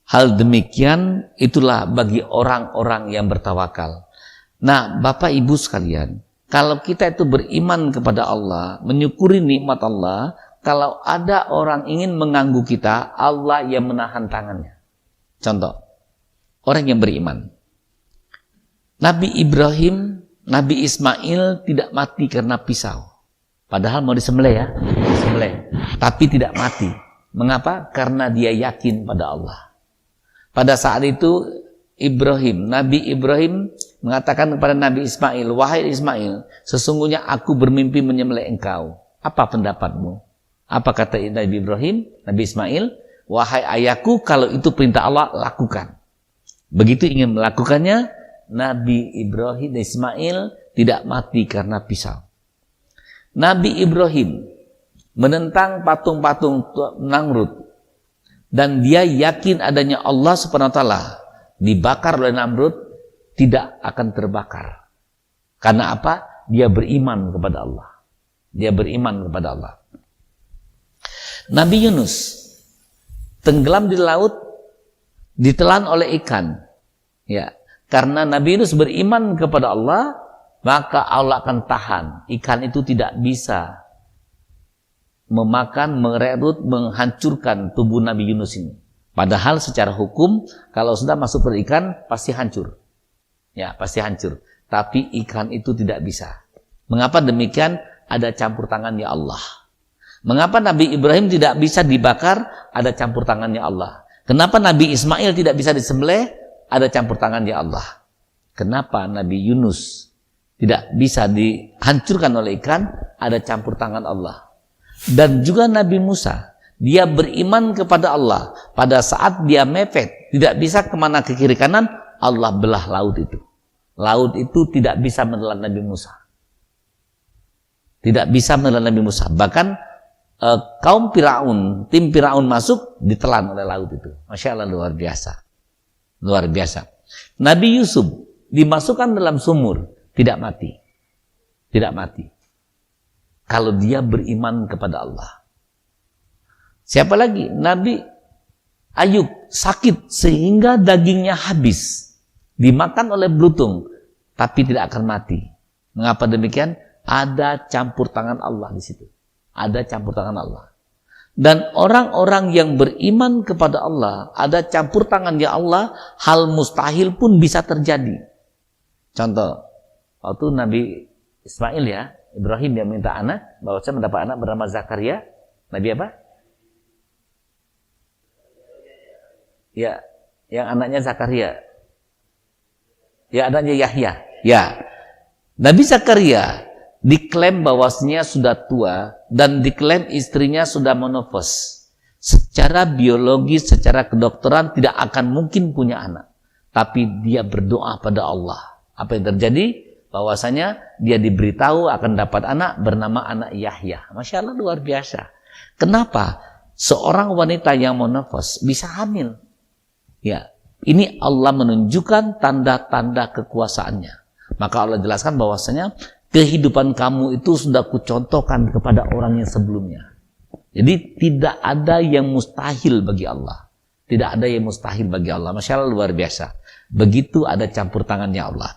Hal demikian itulah bagi orang-orang yang bertawakal. Nah, Bapak Ibu sekalian, kalau kita itu beriman kepada Allah, menyukuri nikmat Allah, kalau ada orang ingin mengganggu kita, Allah yang menahan tangannya. Contoh, orang yang beriman. Nabi Ibrahim, Nabi Ismail tidak mati karena pisau. Padahal mau disembelih ya, disembelih. Tapi tidak mati. Mengapa? Karena dia yakin pada Allah. Pada saat itu Nabi Ibrahim mengatakan kepada Nabi Ismail, wahai Ismail, sesungguhnya aku bermimpi menyembelih engkau. Apa pendapatmu? Apa kata Nabi Ibrahim, Nabi Ismail? Wahai ayahku, kalau itu perintah Allah, lakukan. Begitu ingin melakukannya, Nabi Ibrahim dan Ismail tidak mati karena pisau. Nabi Ibrahim menentang patung-patung Namrud. Dan dia yakin adanya Allah Subhanahu wa taala, dibakar oleh Namrud, tidak akan terbakar. Karena apa? Dia beriman kepada Allah. Dia beriman kepada Allah. Nabi Yunus tenggelam di laut, ditelan oleh ikan. Ya, karena Nabi Yunus beriman kepada Allah, maka Allah akan tahan. Ikan itu tidak bisa memakan, mererut, menghancurkan tubuh Nabi Yunus ini. Padahal secara hukum, kalau sudah masuk perut ikan, pasti hancur. Ya, pasti hancur. Tapi ikan itu tidak bisa. Mengapa demikian? Ada campur tangannya Allah. Mengapa Nabi Ibrahim tidak bisa dibakar? Ada campur tangannya Allah. Kenapa Nabi Ismail tidak bisa disembelih? Ada campur tangannya Allah. Kenapa Nabi Yunus tidak bisa dihancurkan oleh ikan? Ada campur tangan Allah. Dan juga Nabi Musa, dia beriman kepada Allah. Pada saat dia mepet, tidak bisa kemana ke kiri kanan, Allah belah laut itu. Laut itu tidak bisa menelan Nabi Musa. Tidak bisa menelan Nabi Musa. Bahkan kaum Firaun, tim Firaun masuk, ditelan oleh laut itu. Masya Allah, luar biasa. Luar biasa. Nabi Yusuf dimasukkan dalam sumur, tidak mati. Tidak mati. Kalau dia beriman kepada Allah. Siapa lagi? Nabi Ayub sakit sehingga dagingnya habis. Dimakan oleh blutung, tapi tidak akan mati. Mengapa demikian? Ada campur tangan Allah di situ. Ada campur tangan Allah. Dan orang-orang yang beriman kepada Allah, ada campur tangannya Allah, hal mustahil pun bisa terjadi. Contoh, waktu Nabi Ismail ya, Ibrahim yang minta anak, bahwasanya mendapat anak bernama Zakaria. Nabi apa? Ya, yang anaknya Zakaria. Ya, anaknya Yahya. Ya. Nabi Zakaria diklaim bahwasanya sudah tua dan diklaim istrinya sudah menopause. Secara biologis, secara kedokteran tidak akan mungkin punya anak. Tapi dia berdoa pada Allah. Apa yang terjadi? Bahwasanya dia diberitahu akan dapat anak bernama anak Yahya. Masya Allah, luar biasa. Kenapa? Seorang wanita yang menopause bisa hamil. Ya. Ini Allah menunjukkan tanda-tanda kekuasaannya. Maka Allah jelaskan bahwasanya kehidupan kamu itu sudah kucontohkan kepada orang yang sebelumnya. Jadi tidak ada yang mustahil bagi Allah. Tidak ada yang mustahil bagi Allah. Masya Allah, luar biasa. Begitu ada campur tangannya Allah.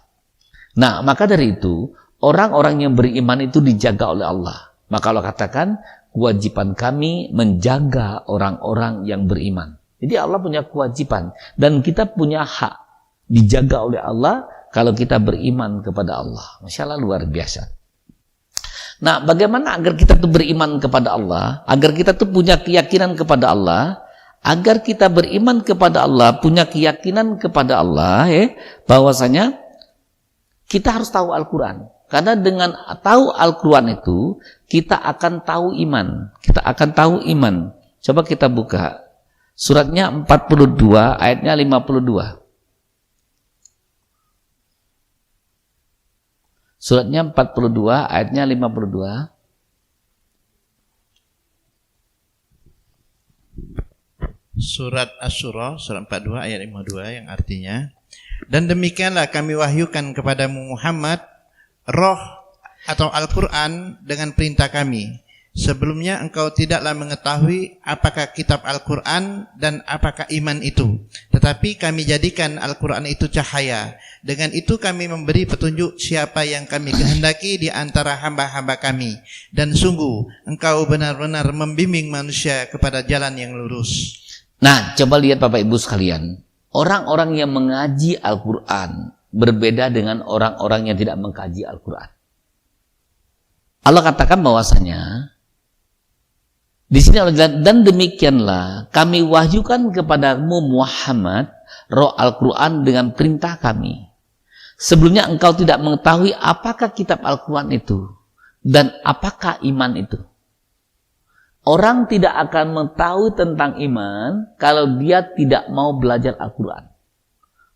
Nah, maka dari itu orang-orang yang beriman itu dijaga oleh Allah. Maka Allah katakan kewajiban kami menjaga orang-orang yang beriman. Jadi Allah punya kewajiban dan kita punya hak dijaga oleh Allah kalau kita beriman kepada Allah. Masya Allah, luar biasa. Nah, bagaimana agar kita tuh beriman kepada Allah, agar kita tuh punya keyakinan kepada Allah, agar kita beriman kepada Allah, punya keyakinan kepada Allah, bahwasanya kita harus tahu Al-Quran. Karena dengan tahu Al-Quran itu kita akan tahu iman. Kita akan tahu iman. Coba kita buka. Suratnya 42 ayatnya 52. Suratnya 42 ayatnya 52.
Surat Asy-Syura surat 42 ayat 52 yang artinya, dan demikianlah kami wahyukan kepadamu Muhammad roh atau Al-Quran dengan perintah kami. Sebelumnya engkau tidaklah mengetahui apakah kitab Al-Quran dan apakah iman itu. Tetapi kami jadikan Al-Quran itu cahaya. Dengan itu kami memberi petunjuk siapa yang kami kehendaki di antara hamba-hamba kami. Dan sungguh engkau benar-benar membimbing manusia kepada jalan yang lurus.
Nah, coba lihat Bapak Ibu sekalian. Orang-orang yang mengaji Al-Quran berbeda dengan orang-orang yang tidak mengkaji Al-Quran. Allah katakan bahwasanya di sini Allah jelaskan, dan demikianlah kami wahyukan kepadamu Muhammad roh Al-Quran dengan perintah kami. Sebelumnya engkau tidak mengetahui apakah kitab Al-Quran itu dan apakah iman itu. Orang tidak akan mengetahui tentang iman kalau dia tidak mau belajar Al-Quran.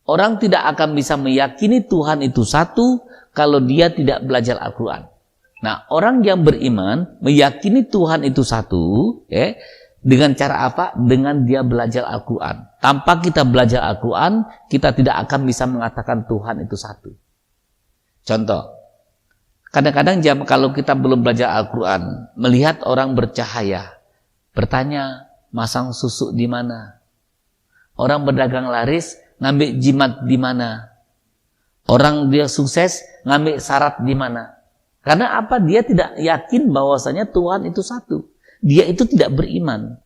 Orang tidak akan bisa meyakini Tuhan itu satu kalau dia tidak belajar Al-Quran. Nah, orang yang beriman meyakini Tuhan itu satu, Dengan cara apa? Dengan dia belajar Al-Quran. Tanpa kita belajar Al-Quran, kita tidak akan bisa mengatakan Tuhan itu satu. Contoh, kadang-kadang kalau kita belum belajar Al-Quran, melihat orang bercahaya, bertanya, masang susu di mana? Orang berdagang laris, ngambil jimat di mana? Orang dia sukses, ngambil syarat di mana? Karena apa? Dia tidak yakin bahwasanya Tuhan itu satu. Dia itu tidak beriman.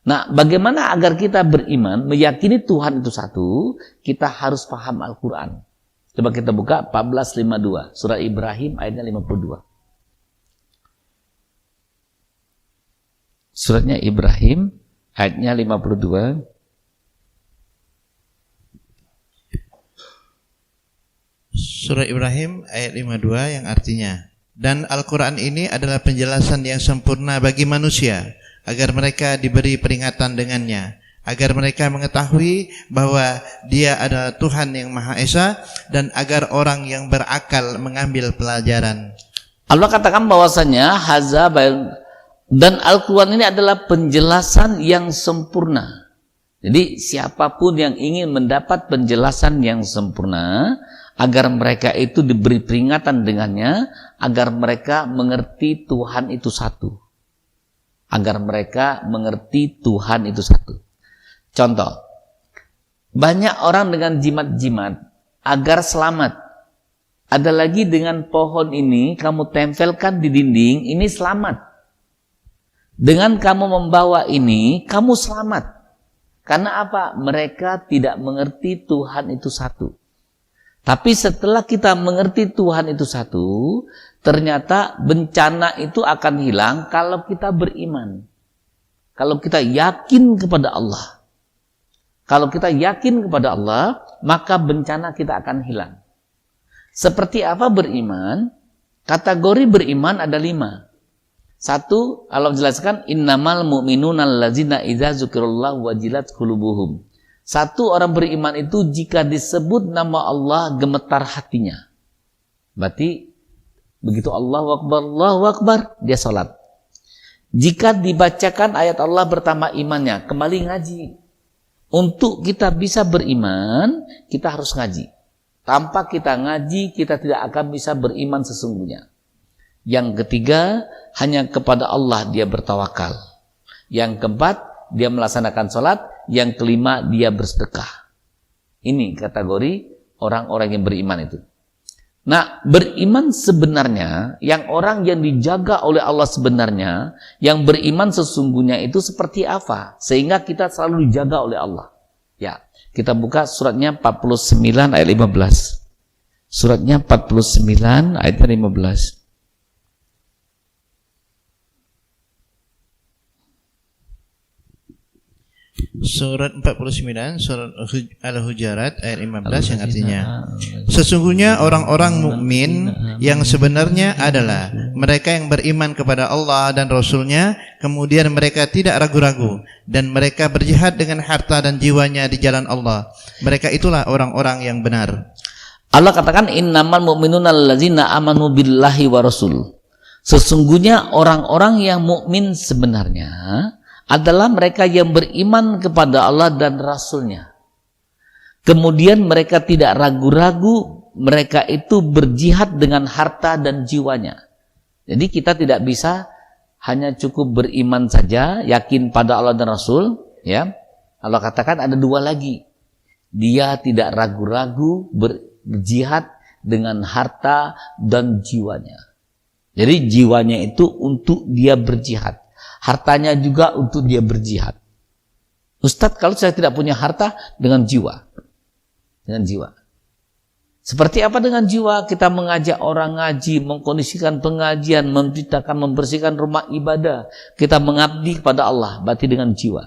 Nah, bagaimana agar kita beriman, meyakini Tuhan itu satu, kita harus paham Al-Quran. Coba kita buka 14:52, surah Ibrahim ayatnya 52. Suratnya Ibrahim ayatnya 52.
Surah Ibrahim ayat 52 yang artinya, dan Al-Quran ini adalah penjelasan yang sempurna bagi manusia, agar mereka diberi peringatan dengannya, agar mereka mengetahui bahwa Dia adalah Tuhan yang Maha Esa, dan agar orang yang berakal mengambil pelajaran.
Allah katakan bahwasanya dan Al-Quran ini adalah penjelasan yang sempurna. Jadi siapapun yang ingin mendapat penjelasan yang sempurna, agar mereka itu diberi peringatan dengannya, agar mereka mengerti Tuhan itu satu. Agar mereka mengerti Tuhan itu satu. Contoh, banyak orang dengan jimat-jimat agar selamat. Ada lagi dengan pohon ini, kamu tempelkan di dinding, ini selamat. Dengan kamu membawa ini, kamu selamat. Karena apa? Mereka tidak mengerti Tuhan itu satu. Tapi setelah kita mengerti Tuhan itu satu, ternyata bencana itu akan hilang kalau kita beriman. Kalau kita yakin kepada Allah. Kalau kita yakin kepada Allah, maka bencana kita akan hilang. Seperti apa beriman? Kategori beriman ada 5. 1, Allah jelaskan, innamal mu'minuna allazina idza dzukirallahu wajilat qulubuhum. 1, orang beriman itu jika disebut nama Allah gemetar hatinya. Berarti begitu Allahu Akbar, dia sholat. Jika dibacakan ayat Allah bertambah imannya, kembali ngaji. Untuk kita bisa beriman, kita harus ngaji. Tanpa kita ngaji, kita tidak akan bisa beriman sesungguhnya. Yang ketiga, hanya kepada Allah dia bertawakal. Yang keempat, dia melaksanakan sholat. Yang kelima, dia bersedekah. Ini kategori orang-orang yang beriman itu. Nah, beriman sebenarnya, yang orang yang dijaga oleh Allah sebenarnya, yang beriman sesungguhnya itu seperti apa? Sehingga kita selalu dijaga oleh Allah. Ya, kita buka suratnya 49 ayat 15. Suratnya 49 ayat 15.
Surat 49, surat Al-Hujurat ayat 15 yang artinya, sesungguhnya orang-orang mukmin yang sebenarnya adalah mereka yang beriman kepada Allah dan Rasul-Nya, kemudian mereka tidak ragu-ragu, dan mereka berjihad dengan harta dan jiwanya di jalan Allah. Mereka itulah orang-orang yang benar.
Allah katakan, innamal mu'minuna allazina amanu billahi wa rasul. Sesungguhnya orang-orang yang mukmin sebenarnya adalah mereka yang beriman kepada Allah dan Rasul-Nya. Kemudian mereka tidak ragu-ragu, mereka itu berjihad dengan harta dan jiwanya. Jadi kita tidak bisa hanya cukup beriman saja, yakin pada Allah dan Rasul. Ya, Allah katakan ada 2 lagi. Dia tidak ragu-ragu berjihad dengan harta dan jiwanya. Jadi jiwanya itu untuk dia berjihad. Hartanya juga untuk dia berjihad. Ustadz, kalau saya tidak punya harta, dengan jiwa. Dengan jiwa. Seperti apa dengan jiwa? Kita mengajak orang ngaji, mengkondisikan pengajian, menciptakan, membersihkan rumah ibadah. Kita mengabdi kepada Allah, berarti dengan jiwa.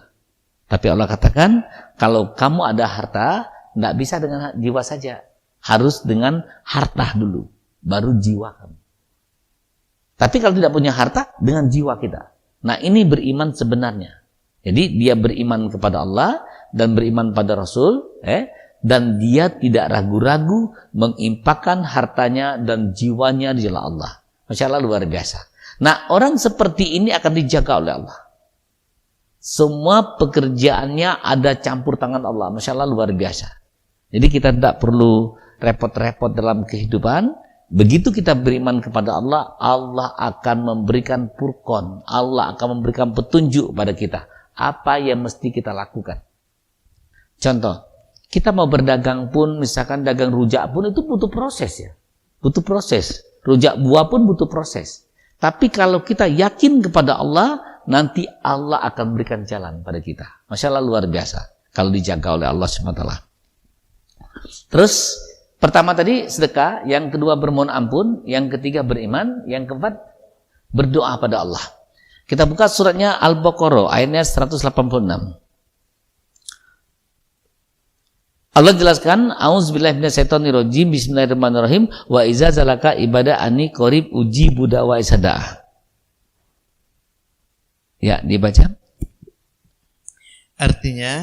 Tapi Allah katakan, kalau kamu ada harta, tidak bisa dengan jiwa saja. Harus dengan harta dulu, baru jiwa kamu. Tapi kalau tidak punya harta, dengan jiwa kita. Nah, ini beriman sebenarnya. Jadi dia beriman kepada Allah dan beriman pada Rasul, dan dia tidak ragu-ragu mengimpakkan hartanya dan jiwanya di jalan Allah. Masya Allah, luar biasa. Nah, orang seperti ini akan dijaga oleh Allah. Semua pekerjaannya ada campur tangan Allah. Masya Allah, luar biasa. Jadi kita tidak perlu repot-repot dalam kehidupan. Begitu kita beriman kepada Allah, Allah akan memberikan furqan. Allah akan memberikan petunjuk pada kita. Apa yang mesti kita lakukan. Contoh, kita mau berdagang pun, misalkan dagang rujak pun itu butuh proses ya. Butuh proses. Rujak buah pun butuh proses. Tapi kalau kita yakin kepada Allah, nanti Allah akan berikan jalan pada kita. Masya Allah, luar biasa. Kalau dijaga oleh Allah SWT. Terus, pertama tadi sedekah, yang kedua bermohon ampun, yang ketiga beriman, yang keempat berdoa pada Allah. Kita buka suratnya Al-Baqarah, ayatnya 186. Allah jelaskan, A'udzubillahi minasyaitonirrajim, bismillahirrahmanirrahim, wa iza zalaka ibadah ani qarib ujibu da'wa isadah. Ya, dibaca.
Artinya,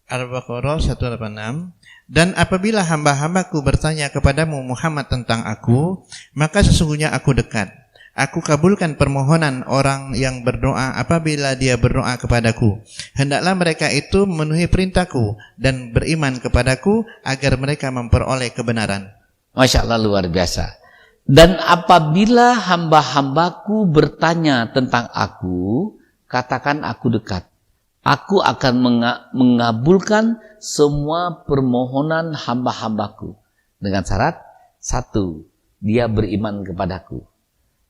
Al-Baqarah 186, dan apabila hamba-hambaku bertanya kepadamu Muhammad tentang aku, maka sesungguhnya aku dekat. Aku kabulkan permohonan orang yang berdoa apabila dia berdoa kepadaku. Hendaklah mereka itu memenuhi perintahku dan beriman kepadaku agar mereka memperoleh kebenaran.
Masya Allah, luar biasa. Dan apabila hamba-hambaku bertanya tentang aku, katakan aku dekat. Aku akan mengabulkan semua permohonan hamba-hambaku. Dengan syarat, satu, dia beriman kepadaku.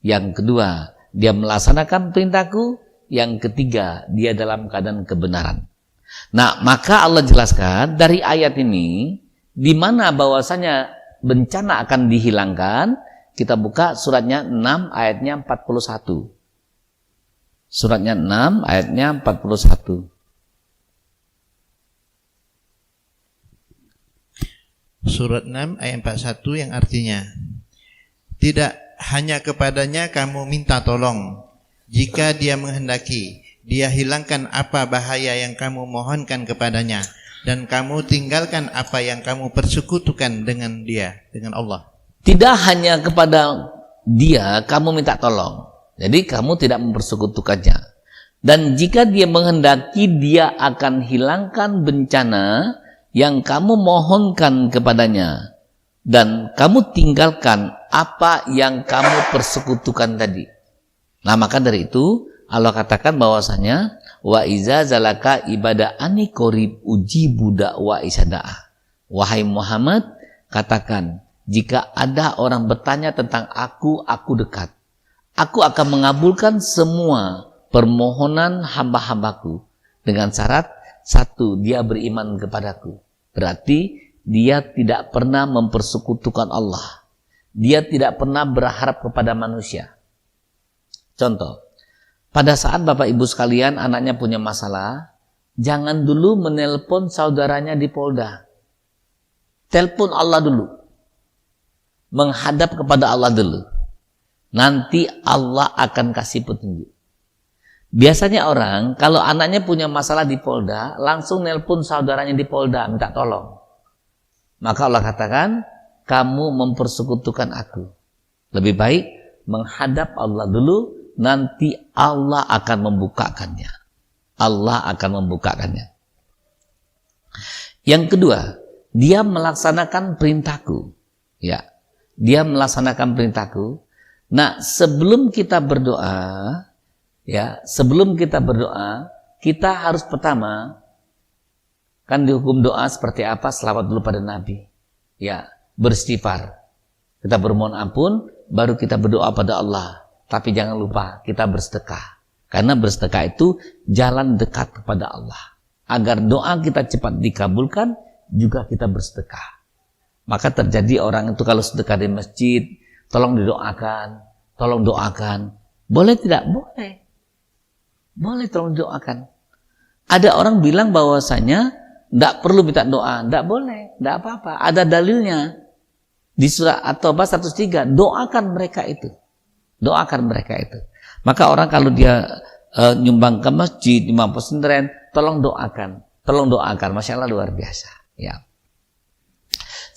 Yang kedua, dia melaksanakan perintahku. Yang ketiga, dia dalam keadaan kebenaran. Nah, maka Allah jelaskan dari ayat ini, di mana bahwasanya bencana akan dihilangkan. Kita buka suratnya 6 ayatnya 41. Suratnya 6 ayatnya 41.
Surat 6 ayat 41 yang artinya, tidak hanya kepadanya kamu minta tolong. Jika dia menghendaki, dia hilangkan apa bahaya yang kamu mohonkan kepadanya, dan kamu tinggalkan apa yang kamu persekutukan dengan dia, dengan Allah.
Tidak hanya kepada dia kamu minta tolong. Jadi kamu tidak mempersekutukannya. Dan jika dia menghendaki, dia akan hilangkan bencana yang kamu mohonkan kepadanya. Dan kamu tinggalkan apa yang kamu persekutukan tadi. Nah, maka dari itu Allah katakan bahwasanya wa iza zalaka ibadah ani qarib ujibu da'wa isadaa. Wahai Muhammad, katakan, jika ada orang bertanya tentang aku dekat. Aku akan mengabulkan semua permohonan hamba-hambaku dengan syarat satu, dia beriman kepadaku. Berarti dia tidak pernah mempersekutukan Allah. Dia tidak pernah berharap kepada manusia. Contoh, pada saat Bapak Ibu sekalian anaknya punya masalah, jangan dulu menelpon saudaranya di Polda. Telepon Allah dulu. Menghadap kepada Allah dulu. Nanti Allah akan kasih petunjuk. Biasanya orang, kalau anaknya punya masalah di Polda, langsung nelpon saudaranya di Polda, minta tolong. Maka Allah katakan, kamu mempersekutukan aku. Lebih baik menghadap Allah dulu, nanti Allah akan membukakannya. Allah akan membukakannya. Yang kedua, dia melaksanakan perintahku. Ya, dia melaksanakan perintahku. Nah, sebelum kita berdoa, kita harus pertama, kan dihukum doa seperti apa? Selawat dulu pada Nabi. Ya, beristighfar. Kita bermohon ampun, baru kita berdoa pada Allah. Tapi jangan lupa kita bersedekah. Karena bersedekah itu jalan dekat kepada Allah. Agar doa kita cepat dikabulkan, juga kita bersedekah. Maka terjadi orang itu kalau sedekah di masjid, tolong didoakan, tolong doakan. Boleh tidak? Boleh. Boleh tolong didoakan. Ada orang bilang bahwasanya tidak perlu minta doa, tidak boleh, tidak apa-apa. Ada dalilnya di surah At-Taubah 103. Doakan mereka itu, doakan mereka itu. Maka orang kalau dia nyumbang ke masjid, nyumbang pesantren, tolong doakan, Masya Allah, luar biasa. Ya.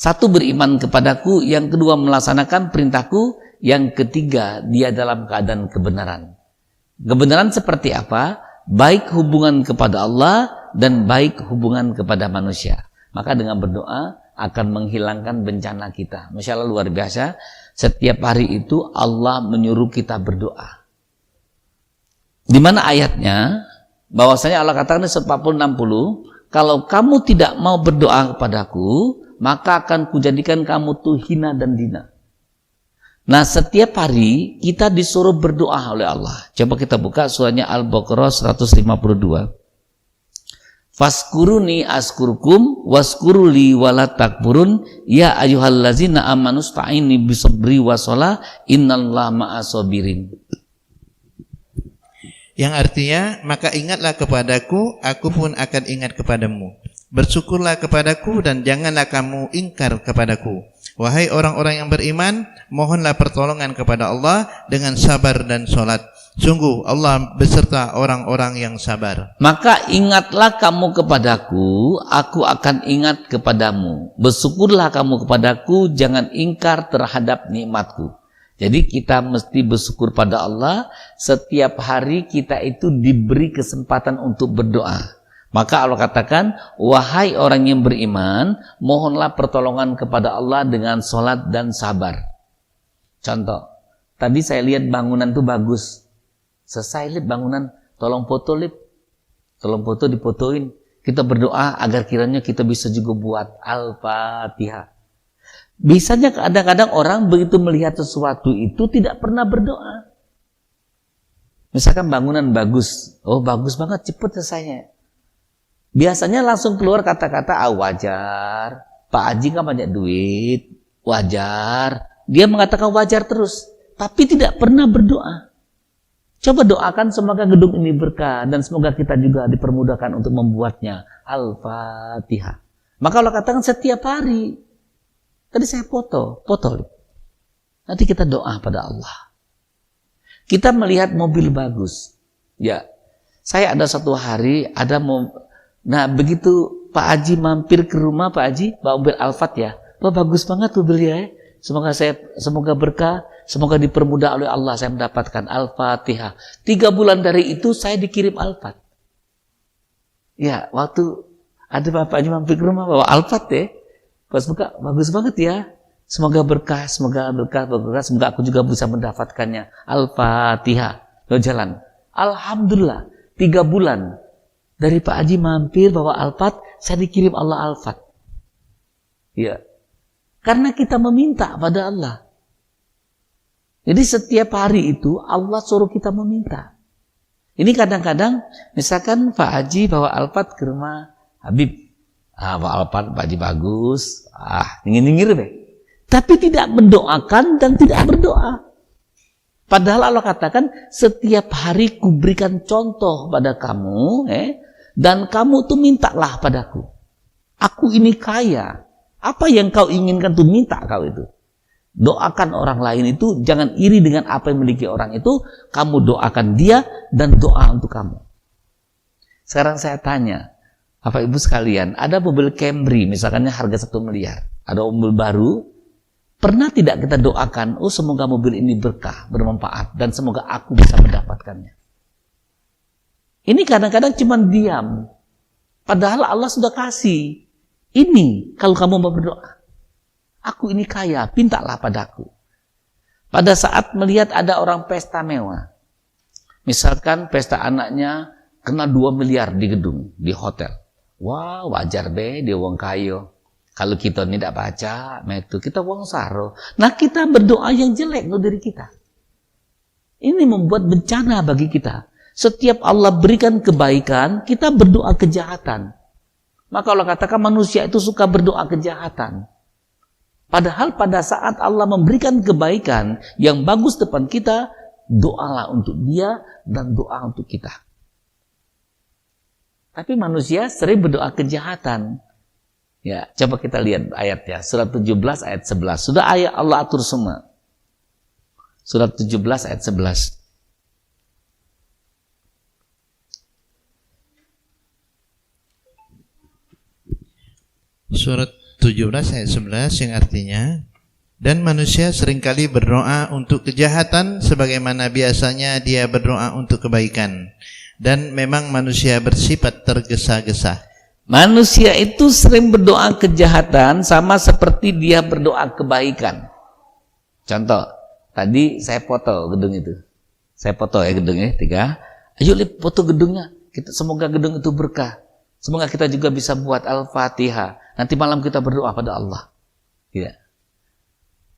Satu, beriman kepadaku. Yang kedua, melaksanakan perintahku. Yang ketiga, dia dalam keadaan kebenaran. Kebenaran seperti apa? baik hubungan kepada Allah dan baik hubungan kepada manusia. Maka dengan berdoa akan menghilangkan bencana kita. Masya Allah, luar biasa. Setiap hari itu Allah menyuruh kita berdoa. Di mana ayatnya? Bahwasanya Allah katakan 40-60, kalau kamu tidak mau berdoa kepadaku, maka akan kujadikan kamu tuh hina dan dina. Nah, setiap hari kita disuruh berdoa oleh Allah. Coba kita buka surahnya Al-Baqarah 152. Faskuruni askurkum waskuruli wala takburun ya ayyuhallazina amanu sta'ini bisabri wassalah innallaha ma'asabirin.
Yang artinya, maka ingatlah kepadaku, aku pun akan ingat kepadamu. Bersyukurlah kepadaku dan janganlah kamu ingkar kepadaku. Wahai orang-orang yang beriman, mohonlah pertolongan kepada Allah dengan sabar dan sholat. Sungguh Allah beserta orang-orang yang sabar.
Maka ingatlah kamu kepadaku, aku akan ingat kepadamu. Bersyukurlah kamu kepadaku, jangan ingkar terhadap nikmatku. Jadi kita mesti bersyukur pada Allah. Setiap hari kita itu diberi kesempatan untuk berdoa. Maka Allah katakan, wahai orang yang beriman, mohonlah pertolongan kepada Allah dengan sholat dan sabar. Contoh, tadi saya lihat bangunan itu bagus. Selesai lihat bangunan, tolong foto lip. Tolong foto, difotoin. Kita berdoa agar kiranya kita bisa juga buat Al-Fatihah. Biasanya kadang-kadang orang begitu melihat sesuatu itu tidak pernah berdoa. Misalkan bangunan bagus. Oh bagus banget, cepat selesainya. Biasanya langsung keluar kata-kata, wajar. Pak Haji kan banyak duit. Wajar. Dia mengatakan wajar terus. Tapi tidak pernah berdoa. Coba doakan semoga gedung ini berkah. Dan semoga kita juga dipermudahkan untuk membuatnya. Al-Fatihah. Maka Allah katakan setiap hari. Tadi saya foto. Nanti kita doa pada Allah. Kita melihat mobil bagus. Ya, saya ada satu hari, nah begitu Pak Haji mampir ke rumah Pak Haji, bawa mobil Alphard ya. Wah bagus banget mobilnya ya. Semoga berkah, semoga dipermudah oleh Allah saya mendapatkan Al-Fatihah. 3 bulan dari itu saya dikirim Alphard. Ya, waktu ada Bapak Haji mampir ke rumah bawa Alphard ya. Pas buka, bagus banget ya. Semoga berkah, semoga aku juga bisa mendapatkannya. Al-Fatihah. Lalu jalan. Alhamdulillah, 3 bulan. Dari Pak Haji mampir bawa Alphard, saya dikirim Allah Alphard. Ya. Karena kita meminta pada Allah. Jadi setiap hari itu Allah suruh kita meminta. Ini kadang-kadang, misalkan Pak Haji bawa Alphard ke rumah Habib. Bawa Alphard, Pak Haji bagus. Nyengir-nyengir deh. Tapi tidak mendoakan dan tidak berdoa. Padahal Allah katakan, setiap hari kuberikan contoh pada kamu, dan kamu tuh mintalah padaku. Aku ini kaya. Apa yang kau inginkan tuh minta kau itu. Doakan orang lain itu, jangan iri dengan apa yang memiliki orang itu. Kamu doakan dia dan doa untuk kamu. Sekarang saya tanya, Bapak Ibu sekalian, ada mobil Camry, misalkannya harga 1 miliar. Ada mobil baru, pernah tidak kita doakan, semoga mobil ini berkah, bermanfaat, dan semoga aku bisa mendapatkannya. Ini kadang-kadang cuma diam. Padahal Allah sudah kasih. Ini, kalau kamu mau berdoa. Aku ini kaya, mintalah padaku. Pada saat melihat ada orang pesta mewah. Misalkan pesta anaknya kena 2 miliar di gedung, di hotel. Wah, wajar be, dia wong kayo. Kalau kita tidak baca, kita wong saro. Nah, kita berdoa yang jelek dari kita. Ini membuat bencana bagi kita. Setiap Allah berikan kebaikan, kita berdoa kejahatan. Maka Allah katakan manusia itu suka berdoa kejahatan. Padahal pada saat Allah memberikan kebaikan yang bagus depan kita, doalah untuk dia dan doa untuk kita. Tapi manusia sering berdoa kejahatan. Ya, coba kita lihat ayatnya. Surat 17 ayat 11. Sudah ayat Allah atur semua. Surat 17 ayat 11.
Surat 17 ayat 11 yang artinya, dan manusia seringkali berdoa untuk kejahatan sebagaimana biasanya dia berdoa untuk kebaikan. dan memang manusia bersifat tergesa-gesa.
Manusia itu sering berdoa kejahatan sama seperti dia berdoa kebaikan. Contoh, tadi saya foto gedung itu. Saya foto ya gedungnya, 3. Ayo lihat foto gedungnya. Semoga gedung itu berkah. Semoga kita juga bisa buat Al-Fatihah. Nanti malam kita berdoa pada Allah. Ya.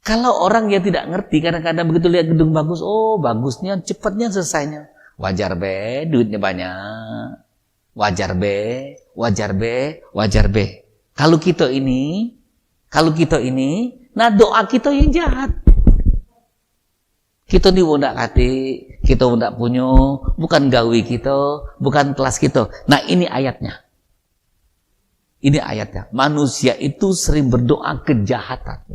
Kalau orang yang tidak ngerti, kadang-kadang begitu lihat gedung bagus, oh bagusnya, cepatnya selesainya. Wajar be, duitnya banyak. Wajar be, wajar be, wajar be. Kalau kita ini, nah doa kita yang jahat. Kita ni wondak kati, kita wondak punya, bukan gawi kita, bukan kelas kita. Nah ini ayatnya. Ini ayatnya. Manusia itu sering berdoa kejahatan,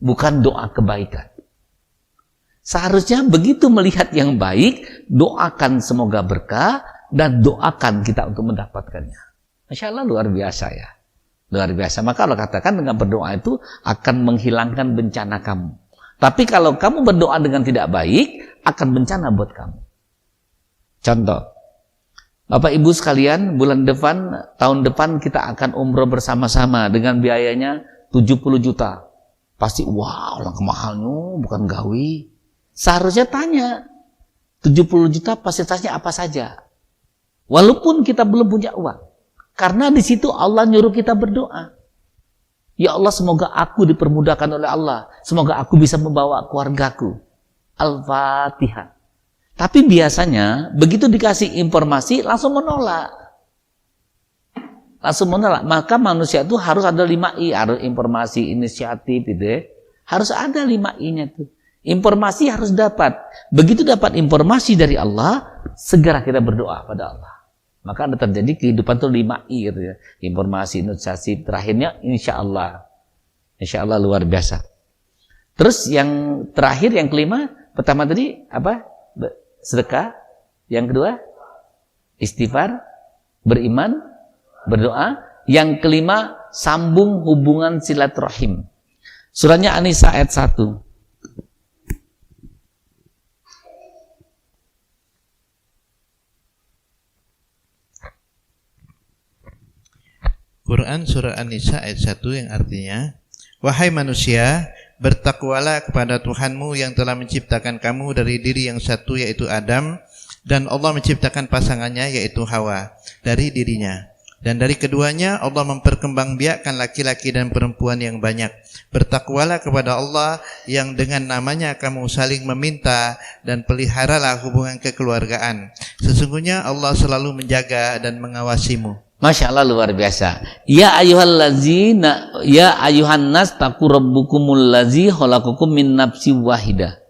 bukan doa kebaikan. Seharusnya begitu melihat yang baik, doakan semoga berkah dan doakan kita untuk mendapatkannya. Masya Allah luar biasa ya. Luar biasa. Maka Allah katakan dengan berdoa itu akan menghilangkan bencana kamu. Tapi kalau kamu berdoa dengan tidak baik, akan bencana buat kamu. Contoh, Bapak Ibu sekalian, tahun depan kita akan umroh bersama-sama dengan biayanya 70 juta. Pasti, wow, langkah mahalnya, bukan gawi. Seharusnya tanya, 70 juta fasilitasnya apa saja? Walaupun kita belum punya uang. Karena di situ Allah nyuruh kita berdoa. Ya Allah, semoga aku dipermudahkan oleh Allah. Semoga aku bisa membawa keluargaku. Al-Fatihah. Tapi biasanya, begitu dikasih informasi, langsung menolak. Maka manusia itu harus ada 5I. Harus informasi, inisiatif, gitu ya. Harus ada 5I-nya tuh. Informasi harus dapat. Begitu dapat informasi dari Allah, segera kita berdoa pada Allah. Maka ada terjadi kehidupan itu 5I gitu ya. Informasi, inisiatif, terakhirnya insya Allah. Insya Allah luar biasa. Terus yang terakhir, yang kelima, pertama tadi apa? Sedekah. Yang kedua, istighfar, beriman, berdoa. Yang kelima, sambung hubungan silaturahim. Surahnya An-Nisa ayat 1.
Quran surah An-Nisa ayat 1 yang artinya, wahai manusia, bertakwalah kepada Tuhanmu yang telah menciptakan kamu dari diri yang satu yaitu Adam, dan Allah menciptakan pasangannya yaitu Hawa dari dirinya. Dan dari keduanya Allah memperkembangbiakkan laki-laki dan perempuan yang banyak. Bertakwalah kepada Allah yang dengan namanya kamu saling meminta, dan peliharalah hubungan kekeluargaan. Sesungguhnya Allah selalu menjaga dan mengawasimu.
Masya Allah luar biasa. Ya ayuhan nas taqu rabbukumul ladzi khalaqakum min nafsin wahidah.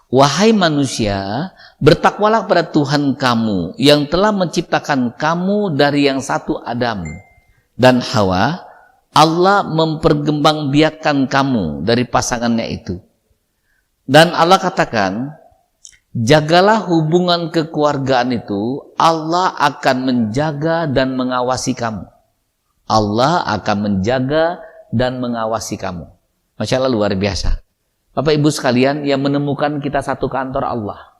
Wahai manusia, bertakwalah kepada Tuhan kamu yang telah menciptakan kamu dari yang satu Adam dan Hawa. Allah memperkembangbiakkan kamu dari pasangannya itu. Dan Allah katakan, jagalah hubungan kekeluargaan itu, Allah akan menjaga dan mengawasi kamu. Allah akan menjaga dan mengawasi kamu. Masya Allah luar biasa. Bapak Ibu sekalian, yang menemukan kita satu kantor Allah,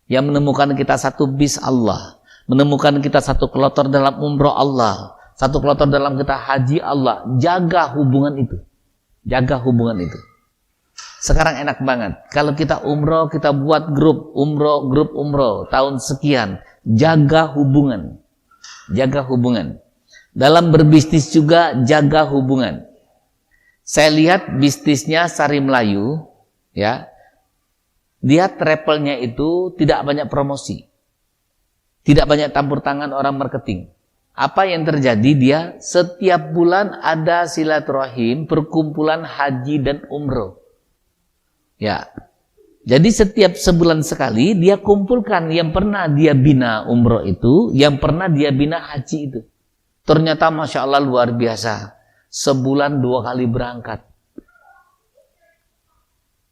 yang menemukan kita satu bis Allah, menemukan kita satu kloter dalam umroh Allah, satu kloter dalam kita haji Allah, jaga hubungan itu. Jaga hubungan itu. Sekarang enak banget. Kalau kita umroh, kita buat grup umroh tahun sekian. Jaga hubungan. Jaga hubungan. Dalam berbisnis juga jaga hubungan. Saya lihat bisnisnya Sari Melayu, ya. Dia travelnya itu tidak banyak promosi. Tidak banyak campur tangan orang marketing. Apa yang terjadi? Dia setiap bulan ada silaturahim, perkumpulan haji dan umroh. Ya, jadi setiap sebulan sekali dia kumpulkan yang pernah dia bina umroh itu, yang pernah dia bina haji itu. Ternyata Masya Allah luar biasa. Sebulan 2 kali berangkat.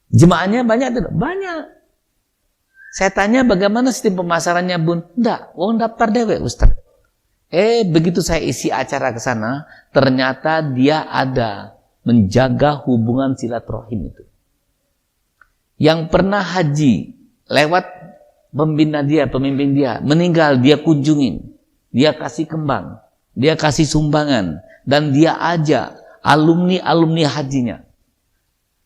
Jemaahnya banyak tidak? Banyak. Saya tanya bagaimana sistem pemasarannya Bun? Enggak, wong daftar dewek Ustaz. Begitu saya isi acara ke sana, ternyata dia ada menjaga hubungan silaturahim itu. Yang pernah haji lewat pembina dia, pemimpin dia, meninggal, dia kunjungin, dia kasih kembang, dia kasih sumbangan, dan dia ajak alumni hajinya.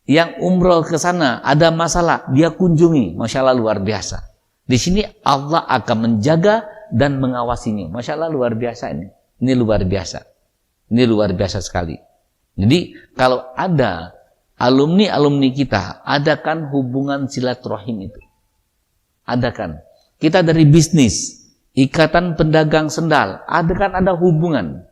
Yang umroh ke sana ada masalah, dia kunjungi, Masya Allah luar biasa. Di sini Allah akan menjaga dan mengawasinya. Masya Allah luar biasa ini. Ini luar biasa. Ini luar biasa sekali. Jadi kalau ada alumni kita, adakan hubungan silaturahim itu. Adakan. Kita dari bisnis, ikatan pedagang sendal, ada hubungan.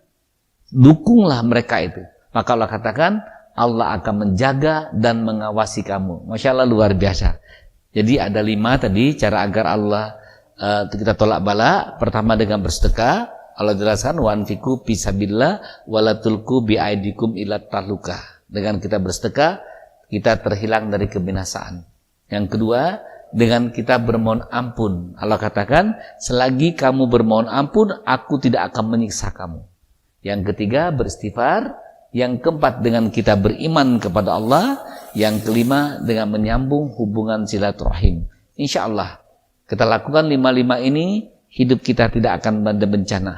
Dukunglah mereka itu. Maka Allah katakan, Allah akan menjaga dan mengawasi kamu. Masya Allah luar biasa. Jadi ada 5 tadi cara agar Allah kita tolak bala. Pertama dengan bersedekah. Allah jelaskan wa anfiqu fi sabilillah wa la tulqu bi aidikum ila tahluka. Dengan kita bersedekah, kita terhilang dari kebinasaan. Yang kedua, dengan kita bermohon ampun. Allah katakan, selagi kamu bermohon ampun, aku tidak akan menyiksa kamu. Yang ketiga, beristighfar. Yang keempat, dengan kita beriman kepada Allah. Yang kelima, dengan menyambung hubungan silaturahim. Insya Allah, kita lakukan 5 ini, hidup kita tidak akan ada bencana.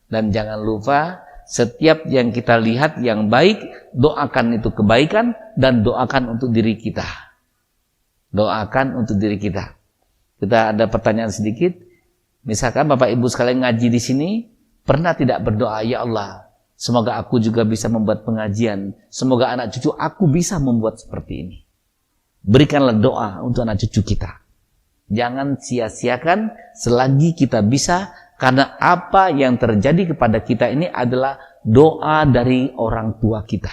Dan jangan lupa, setiap yang kita lihat yang baik, doakan itu kebaikan dan doakan untuk diri kita. Doakan untuk diri kita. Kita ada pertanyaan sedikit. Misalkan Bapak Ibu sekalian ngaji di sini, pernah tidak berdoa, ya Allah, semoga aku juga bisa membuat pengajian. Semoga anak cucu aku bisa membuat seperti ini. Berikanlah doa untuk anak cucu kita. Jangan sia-siakan selagi kita bisa. Karena apa yang terjadi kepada kita ini adalah doa dari orang tua kita.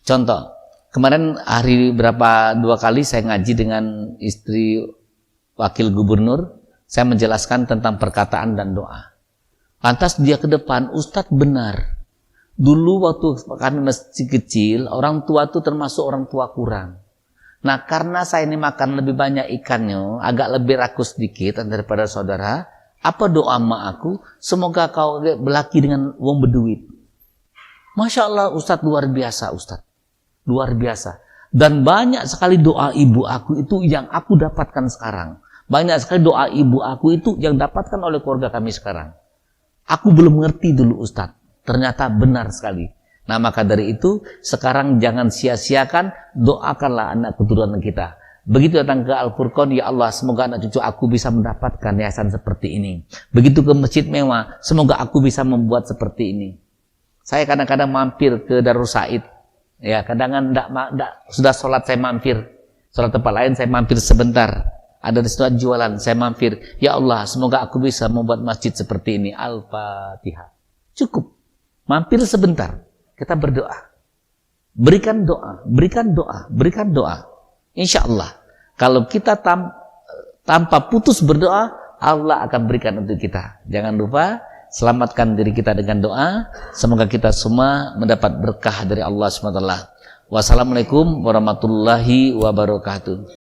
Contoh, kemarin hari 2 kali saya ngaji dengan istri wakil gubernur. Saya menjelaskan tentang perkataan dan doa. Lantas dia ke depan, Ustadz benar. Dulu waktu kami masih kecil, orang tua itu termasuk orang tua kurang. Nah karena saya ini makan lebih banyak ikannya, agak lebih rakus sedikit daripada saudara. Apa doa emak aku? Semoga kau belaki dengan wong berduit. Masya Allah Ustadz luar biasa Ustadz. Luar biasa. Dan banyak sekali doa ibu aku itu yang aku dapatkan sekarang. Banyak sekali doa ibu aku itu yang dapatkan oleh keluarga kami sekarang. Aku belum ngerti dulu Ustadz. Ternyata benar sekali. Nah maka dari itu sekarang jangan sia-siakan, doakanlah anak keturunan kita. Begitu datang ke Al-Furqan, ya Allah semoga anak cucu aku bisa mendapatkan yayasan seperti ini. Begitu ke masjid mewah, semoga aku bisa membuat seperti ini. Saya kadang-kadang mampir ke Darul Said. Ya, kadang-kadang sudah sholat saya mampir. Sholat tempat lain saya mampir sebentar. Ada di situ jualan, saya mampir. Ya Allah, semoga aku bisa membuat masjid seperti ini. Al-Fatihah. Cukup. Mampir sebentar. Kita berdoa. Berikan doa, berikan doa, berikan doa. Insya Allah, kalau kita tanpa putus berdoa, Allah akan berikan untuk kita. Jangan lupa, selamatkan diri kita dengan doa. Semoga kita semua mendapat berkah dari Allah SWT. Wassalamualaikum warahmatullahi wabarakatuh.